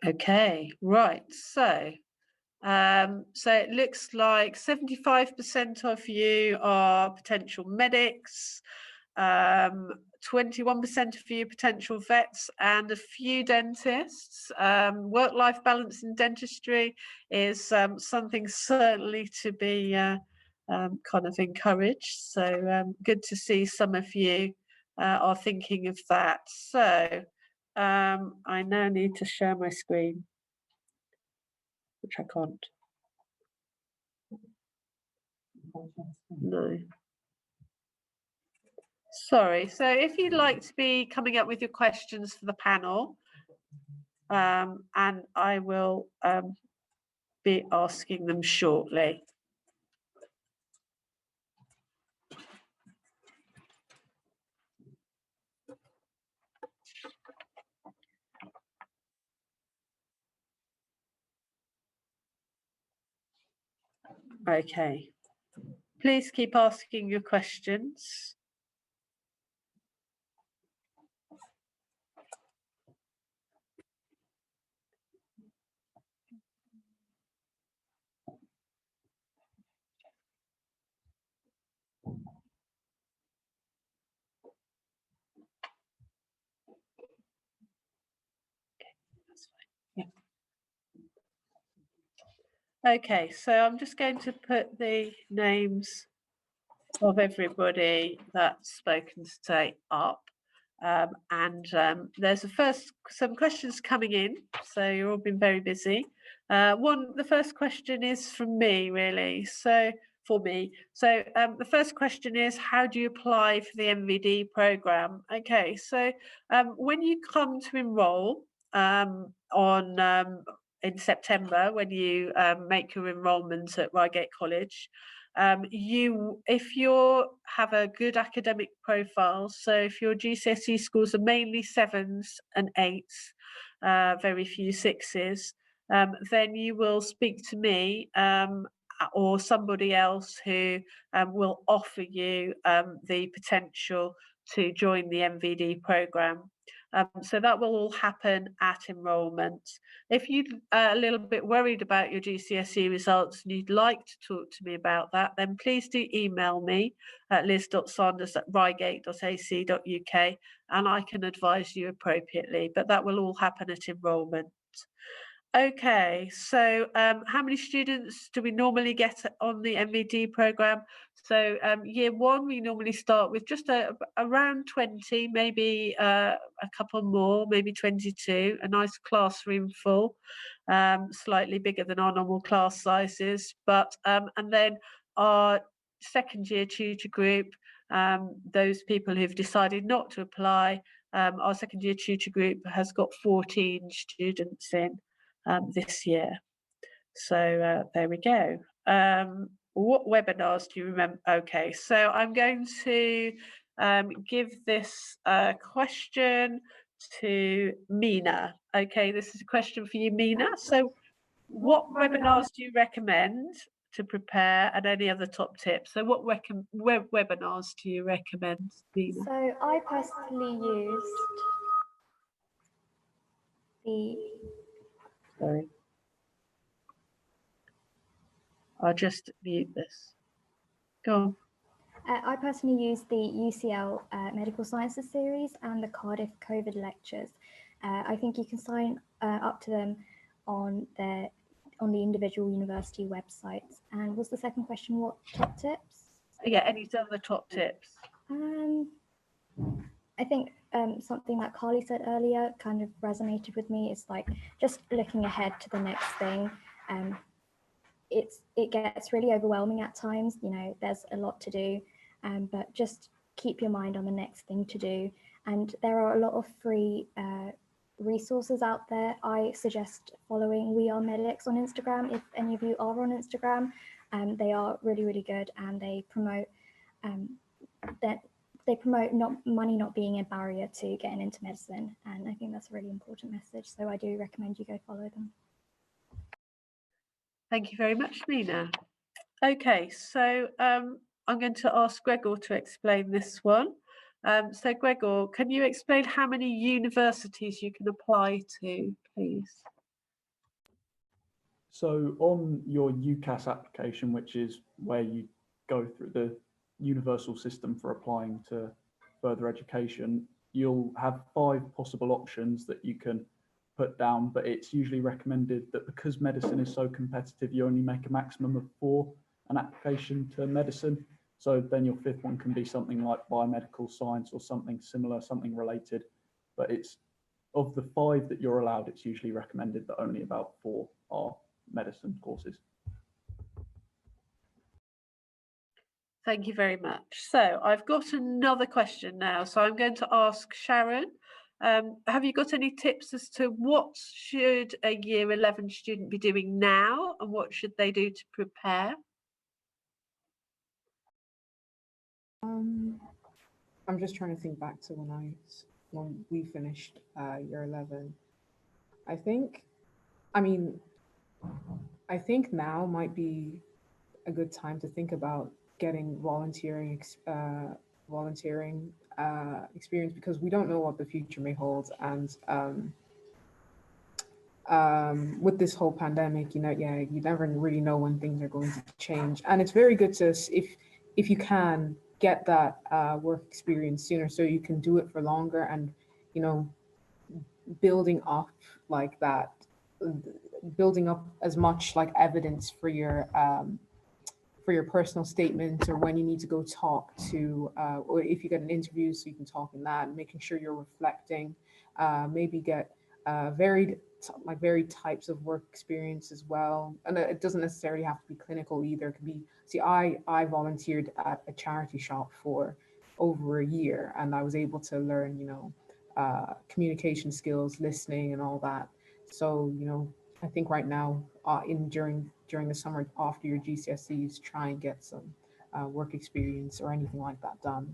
Okay, right, so it looks like 75% of you are potential medics, 21% of you potential vets, and a few dentists. Work-life balance in dentistry is something certainly to be kind of encouraged. So good to see some of you are thinking of that. So I now need to share my screen, which I can't. No. Sorry. So if you'd like to be coming up with your questions for the panel, and I will be asking them shortly. Okay. Please keep asking your questions. Okay, that's fine. Yeah. Okay, so I'm just going to put the names of everybody that's spoken today up. There's some questions coming in, so you've all been very busy. The first question is from me, really. So the first question is, how do you apply for the MVD programme? Okay, so when you come to enrol in September, when you make your enrolment at Reigate College, if you have a good academic profile, so if your GCSE scores are mainly 7s and 8s, very few 6s, then you will speak to me or somebody else who will offer you the potential to join the MVD programme. So that will all happen at enrolment. If you're a little bit worried about your GCSE results and you'd like to talk to me about that, then please do email me at liz.saunders@reigate.ac.uk and I can advise you appropriately, but that will all happen at enrolment. Okay, so how many students do we normally get on the MVD programme? So year one, we normally start with just around 20, maybe a couple more, maybe 22, a nice classroom full, slightly bigger than our normal class sizes. And then our second year tutor group, those people who've decided not to apply, our second year tutor group has got 14 students in this year. So there we go. What webinars do you remember? Okay, so I'm going to give this question to Mina. Okay, this is a question for you, Mina. So what webinars do you recommend to prepare, and any other top tips? So what webinars do you recommend, Mina? So I personally used the... Sorry. I'll just mute this. Go on. I personally use the UCL Medical Sciences series and the Cardiff COVID lectures. I think you can sign up to them on the individual university websites. And was the second question what top tips? Yeah, any other top tips? I think something that Carly said earlier kind of resonated with me. It's like just looking ahead to the next thing. It gets really overwhelming at times, you know, there's a lot to do, but just keep your mind on the next thing to do. And there are a lot of free resources out there. I suggest following We Are Medics on Instagram if any of you are on Instagram. They are really, really good, and they promote money not being a barrier to getting into medicine. And I think that's a really important message. So I do recommend you go follow them. Thank you very much, Mina. Okay, so I'm going to ask Gregor to explain this one. So Gregor, can you explain how many universities you can apply to, please? So on your UCAS application, which is where you go through the universal system for applying to further education, you'll have 5 possible options that you can put down, but it's usually recommended that because medicine is so competitive, you only make a maximum of 4 an application to medicine. So then your 5th one can be something like biomedical science or something similar, something related. But it's of the 5 that you're allowed, it's usually recommended that only about 4 are medicine courses. Thank you very much. So I've got another question now. So I'm going to ask Sharon, have you got any tips as to what should a year 11 student be doing now and what should they do to prepare? I'm just trying to think back to when we finished year 11. I think now might be a good time to think about getting volunteering experience, because we don't know what the future may hold. And with this whole pandemic, you never really know when things are going to change. And it's very good to, if you can, get that work experience sooner so you can do it for longer, and building up like that building up as much like evidence for your personal statement, or when you need to go talk to, or if you get an interview, so you can talk in that, making sure you're reflecting, maybe get varied types of work experience as well. And it doesn't necessarily have to be clinical either. It could be, see, I volunteered at a charity shop for over a year, and I was able to learn, communication skills, listening and all that. So, I think right now, during the summer after your GCSEs, try and get some work experience or anything like that done.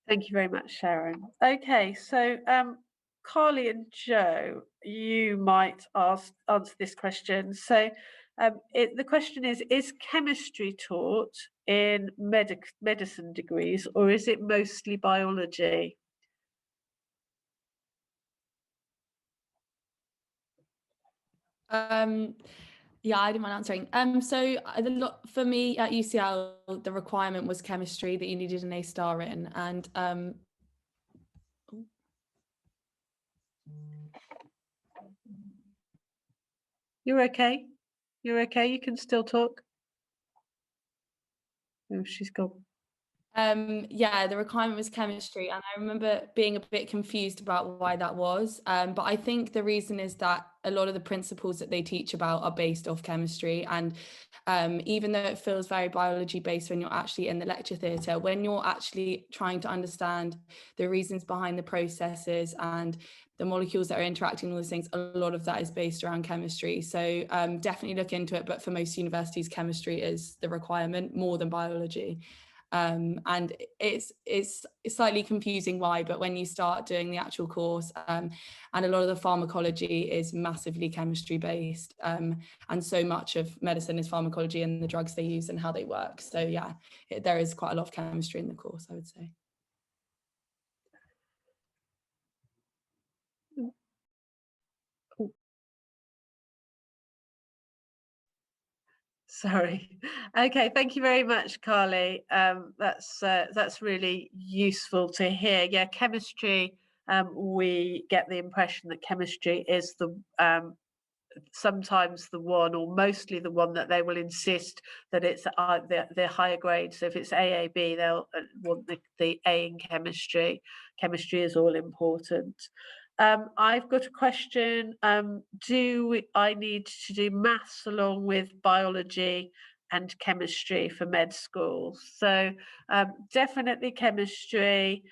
Thank you very much, Sharon. Okay, so Carly and Joe, you might answer this question. So the question is chemistry taught in medicine degrees, or is it mostly biology? Yeah, I didn't mind answering. So for me at UCL, the requirement was chemistry that you needed an A star in, and You're okay. You're okay. You can still talk. Oh, she's gone. Yeah, the requirement was chemistry, and I remember being a bit confused about why that was. But I think the reason is that a lot of the principles that they teach about are based off chemistry, and even though it feels very biology based when you're actually in the lecture theatre, when you're actually trying to understand the reasons behind the processes and the molecules that are interacting with those things, a lot of that is based around chemistry. So definitely look into it, but for most universities, chemistry is the requirement more than biology. And it's slightly confusing why, but when you start doing the actual course, and a lot of the pharmacology is massively chemistry based, and so much of medicine is pharmacology and the drugs they use and how they work. So yeah, there is quite a lot of chemistry in the course, I would say. Sorry. Okay, thank you very much, Carly. That's really useful to hear. Yeah, chemistry. We get the impression that chemistry is the sometimes the one, or mostly the one, that they will insist that it's the higher grade. So if it's AAB, they'll want the A in chemistry. Chemistry is all important. I've got a question. Do I need to do maths along with biology and chemistry for med school? So definitely chemistry,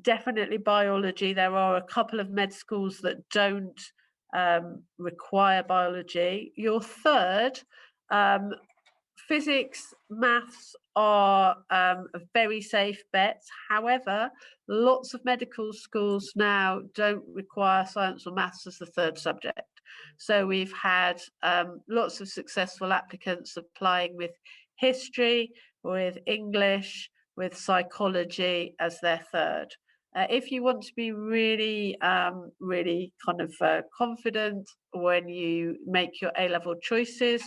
definitely biology. There are a couple of med schools that don't require biology. Your third, physics, maths are very safe bets. However, lots of medical schools now don't require science or maths as the third subject. So we've had lots of successful applicants applying with history, with English, with psychology as their third. If you want to be really, really kind of confident when you make your A-level choices,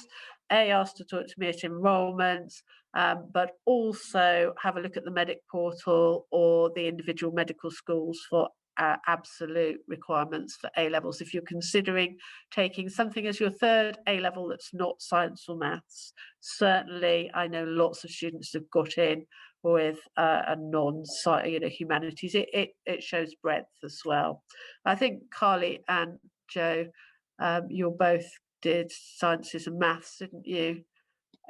ask to talk to me at enrolment, but also have a look at the Medic portal or the individual medical schools for absolute requirements for A-levels. If you're considering taking something as your third A-level that's not science or maths, certainly I know lots of students have got in with a humanities. It shows breadth as well. I think Carly and Joe, you both did sciences and maths, didn't you?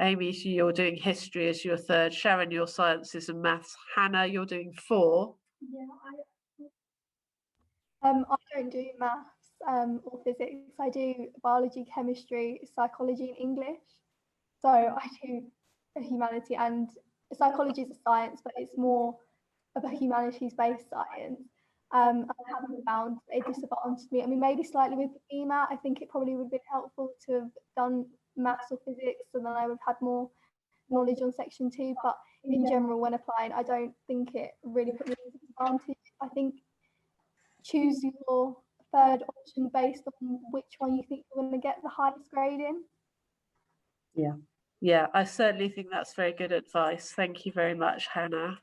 Amy, so you're doing history as your third. Sharon, your sciences and maths. Hannah, you're doing 4. Yeah, I don't do maths or physics. I do biology, chemistry, psychology, and English. So I do a humanity, and psychology is a science, but it's more of a humanities-based science. I haven't found it disadvantaged me. I mean, maybe slightly with the BMAT. I think it probably would have been helpful to have done maths or physics, so then I would have had more knowledge on section 2. But in general, when applying, I don't think it really put me at a disadvantage. I think choose your third option based on which one you think you're going to get the highest grade in. Yeah, I certainly think that's very good advice. Thank you very much, Hannah.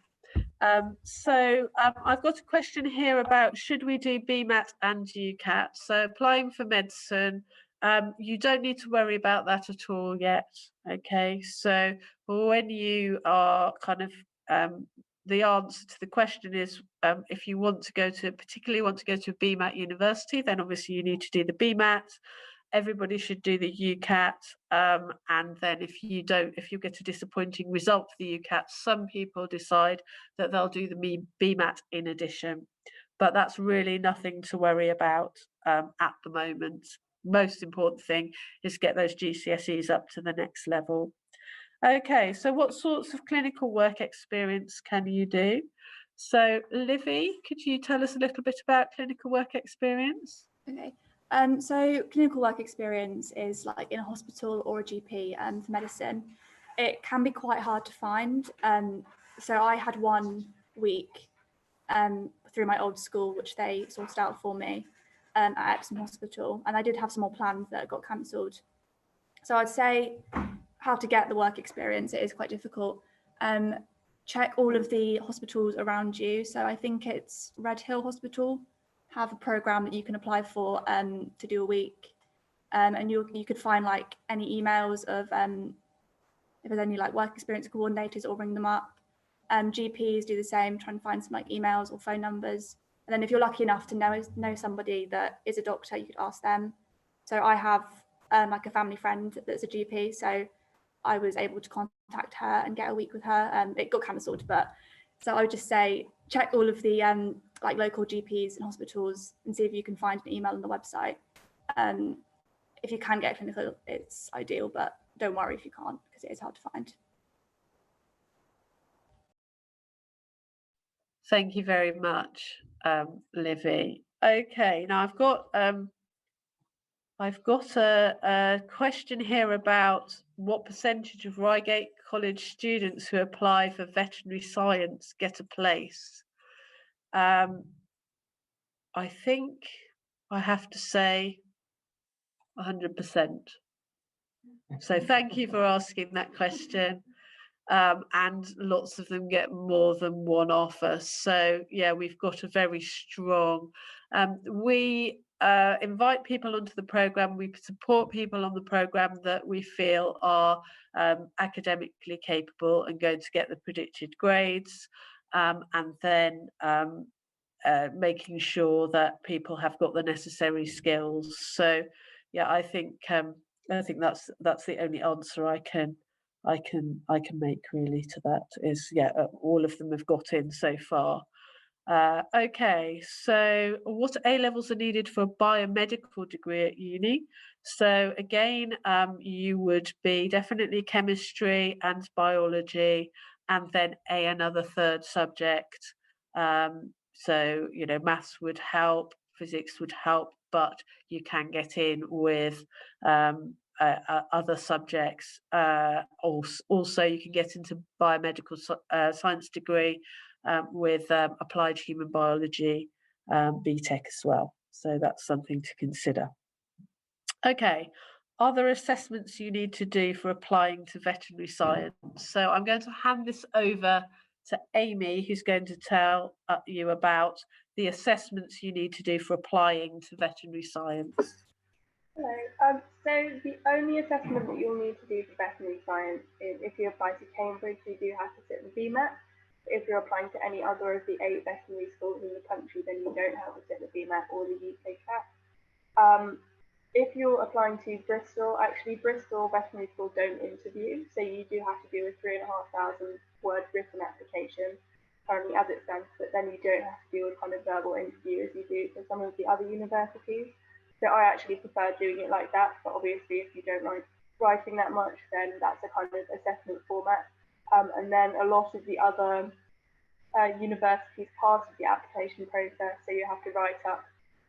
I've got a question here about should we do BMAT and UCAT? So applying for medicine, you don't need to worry about that at all yet. Okay, so when you are kind of the answer to the question is if you want to go to, particularly want to go to a BMAT university, then obviously you need to do the BMAT. Everybody should do the UCAT, and then if you get a disappointing result for the UCAT, some people decide that they'll do the BMAT in addition, but that's really nothing to worry about at the moment. Most important thing is get those GCSEs up to the next level. Okay, so what sorts of clinical work experience can you do? So Livy, could you tell us a little bit about clinical work experience? Okay. So clinical work experience is like in a hospital or a GP for medicine. It can be quite hard to find. So I had 1 week through my old school, which they sorted out for me at Epsom Hospital. And I did have some more plans that got cancelled. So I'd say how to get the work experience, it is quite difficult. Check all of the hospitals around you. So I think it's Red Hill Hospital have a program that you can apply for to do a week, and you could find like any emails of if there's any like work experience coordinators, or ring them up. GPs do the same, try and find some like emails or phone numbers, and then if you're lucky enough to know somebody that is a doctor, you could ask them. So I have like a family friend that's a GP, so I was able to contact her and get a week with her. It got cancelled, but so I would just say check all of the like local GPs and hospitals and see if you can find an email on the website. If you can get clinical, it's ideal, but don't worry if you can't, because it is hard to find. Thank you very much, Livy. Okay, now I've got a question here about what percentage of Reigate College students who apply for veterinary science get a place. I think I have to say 100%. So thank you for asking that question. And lots of them get more than one offer. So yeah, we've got a very strong, we invite people onto the programme, we support people on the programme that we feel are academically capable and going to get the predicted grades, and then making sure that people have got the necessary skills. So yeah, I think that's the only answer I can make really to that. Is yeah, all of them have got in so far. Okay, so what A levels are needed for a biomedical degree at uni? So again, you would be definitely chemistry and biology, and then another third subject. So you know, maths would help, physics would help, but you can get in with other subjects. Also, you can get into biomedical science degree with applied human biology BTEC as well. So that's something to consider. Okay, are there assessments you need to do for applying to veterinary science? So I'm going to hand this over to Amy, who's going to tell you about the assessments you need to do for applying to veterinary science. Hello. So the only assessment that you'll need to do for veterinary science is if you apply to Cambridge, you do have to sit the BMAT. If you're applying to any other of the 8 veterinary schools in the country, then you don't have to sit the BMAT or the UKCAT. If you're applying to Bristol, actually Bristol Veterinary School don't interview, so you do have to do a 3,500 word written application currently as it stands, but then you don't have to do a kind of verbal interview as you do for some of the other universities. So I actually prefer doing it like that, but obviously if you don't like writing that much, then that's a kind of assessment format. And then a lot of the other universities part of the application process, so you have to write up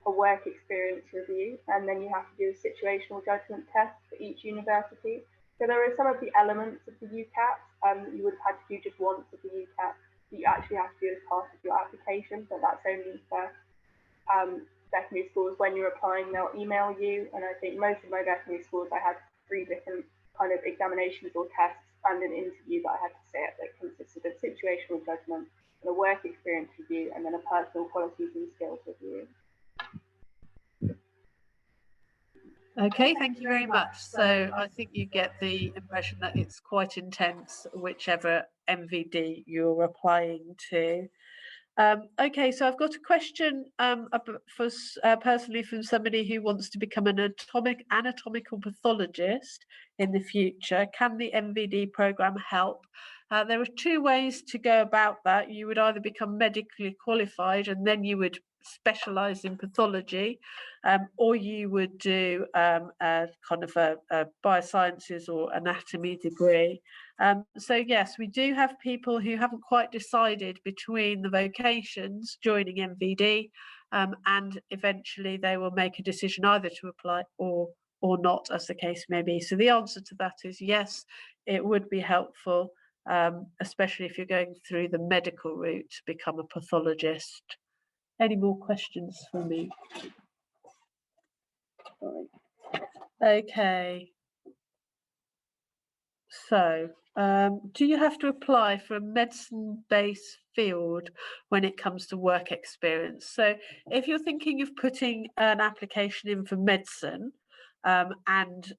a work experience review, and then you have to do a situational judgment test for each university. So there are some of the elements of the UCAT you would have had to do just once of the UCAT that you actually have to do as part of your application, but that's only for veterinary schools. When you're applying, they'll email you, and I think most of my veterinary schools I had 3 different kind of examinations or tests and an interview that I had to sit that consisted of situational judgment, and a work experience review, and then a personal qualities and skills review. Okay, thank you very much. So I think you get the impression that it's quite intense, whichever MVD you're applying to. Okay, so I've got a question personally from somebody who wants to become an anatomical pathologist in the future. Can the MVD programme help? There are two ways to go about that. You would either become medically qualified and then you would specialise in pathology, or you would do a kind of a biosciences or anatomy degree. So yes, we do have people who haven't quite decided between the vocations joining MVD, and eventually they will make a decision either to apply or not, as the case may be. So the answer to that is yes, it would be helpful, especially if you're going through the medical route to become a pathologist. Any more questions for me? Okay. So, do you have to apply for a medicine-based field when it comes to work experience? So, if you're thinking of putting an application in for medicine and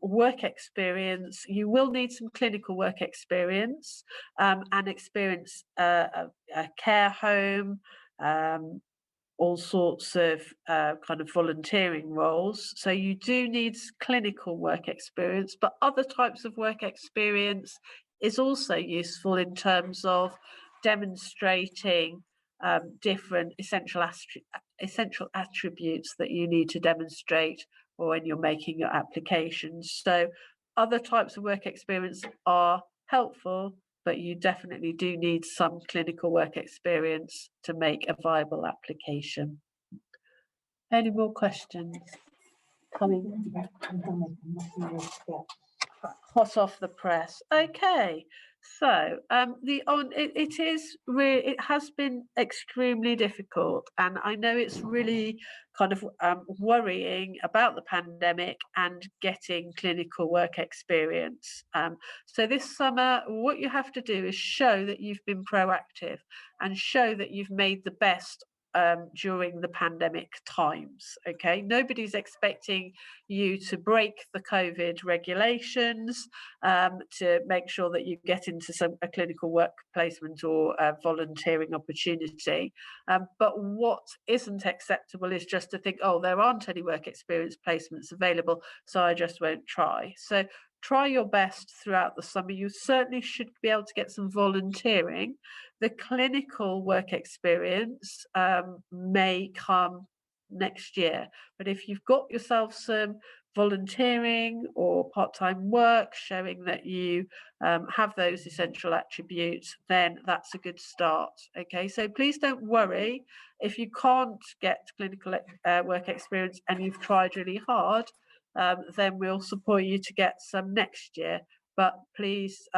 work experience, you will need some clinical work experience and experience a care home, all sorts of kind of volunteering roles. So you do need clinical work experience, but other types of work experience is also useful in terms of demonstrating different essential attributes that you need to demonstrate or when you're making your applications. So other types of work experience are helpful, but you definitely do need some clinical work experience to make a viable application. Any more questions? Coming hot off the press. Okay, so it has been extremely difficult, and I know it's really kind of worrying about the pandemic and getting clinical work experience. So this summer, what you have to do is show that you've been proactive and show that you've made the best during the pandemic times. Okay, nobody's expecting you to break the COVID regulations to make sure that you get into a clinical work placement or a volunteering opportunity. But what isn't acceptable is just to think, oh, there aren't any work experience placements available, so I just won't try. So try your best throughout the summer. You certainly should be able to get some volunteering. The clinical work experience may come next year, but if you've got yourself some volunteering or part-time work showing that you have those essential attributes, then that's a good start. Okay, so please don't worry if you can't get clinical work experience and you've tried really hard. Then we'll support you to get some next year, but please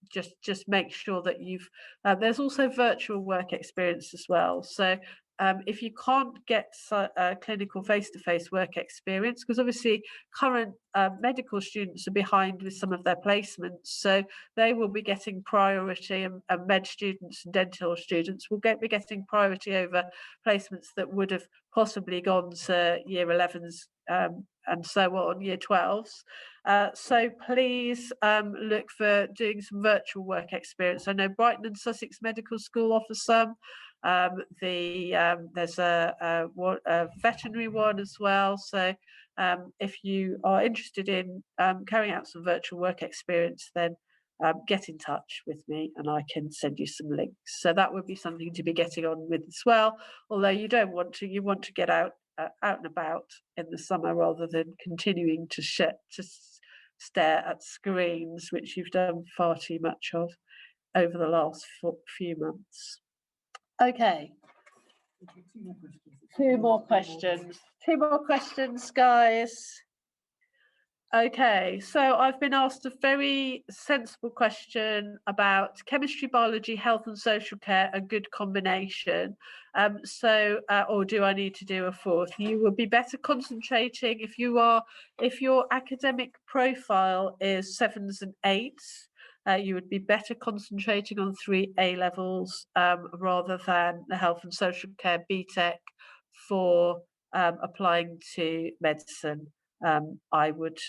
just make sure that you've there's also virtual work experience as well. So if you can't get clinical face-to-face work experience, because obviously current medical students are behind with some of their placements, so they will be getting priority, and med students and dental students will be getting priority over placements that would have possibly gone to year 11s and so on, year 12s. So please look for doing some virtual work experience. I know Brighton and Sussex Medical School offers some. There's a veterinary one as well. So if you are interested in carrying out some virtual work experience, then get in touch with me and I can send you some links. So that would be something to be getting on with as well. Although you don't want to, you want to get out and about in the summer rather than continuing to stare at screens, which you've done far too much of over the last few months. Okay. Two more questions, guys. Okay, so I've been asked a very sensible question about chemistry, biology, health and social care, a good combination. Or do I need to do a fourth? You will be better concentrating if your academic profile is 7s and 8s. you would be better concentrating on 3 A-levels rather than the Health and Social Care BTEC for applying to medicine. I would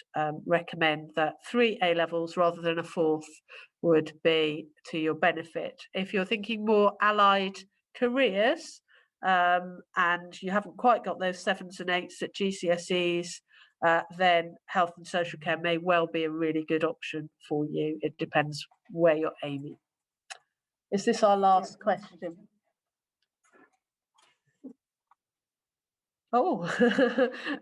recommend that 3 A-levels rather than a 4th would be to your benefit. If you're thinking more allied careers and you haven't quite got those 7s and 8s at GCSEs, then Health and Social Care may well be a really good option for you. It depends where you're aiming. Is this our last question? Oh,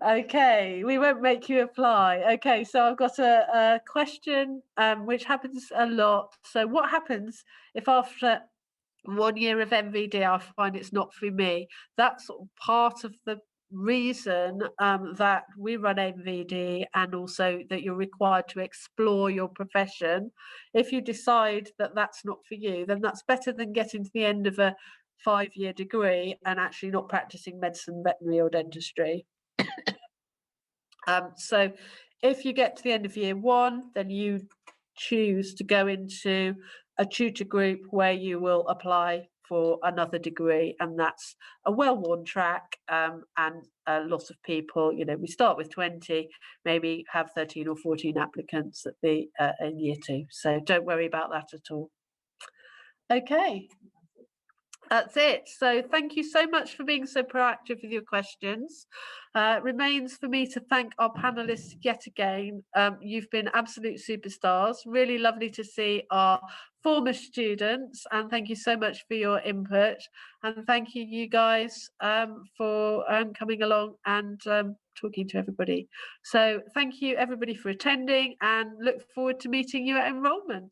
okay. We won't make you apply. Okay, so I've got a question which happens a lot. So what happens if after 1 year of MVD I find it's not for me? That's sort of part of the reason that we run MVD, and also that you're required to explore your profession. If you decide that that's not for you, then that's better than getting to the end of a 5-year degree and actually not practicing medicine, veterinary or dentistry. So if you get to the end of year 1, then you choose to go into a tutor group where you will apply for another degree, and that's a well-worn track, and a lot of people, you know, we start with 20, maybe have 13 or 14 applicants at the in year 2, so don't worry about that at all. Okay. That's it. So thank you so much for being so proactive with your questions. Remains for me to thank our panelists yet again. You've been absolute superstars. Really lovely to see our former students, and thank you so much for your input. And thank you guys for coming along and talking to everybody. So thank you everybody for attending, and look forward to meeting you at enrolment.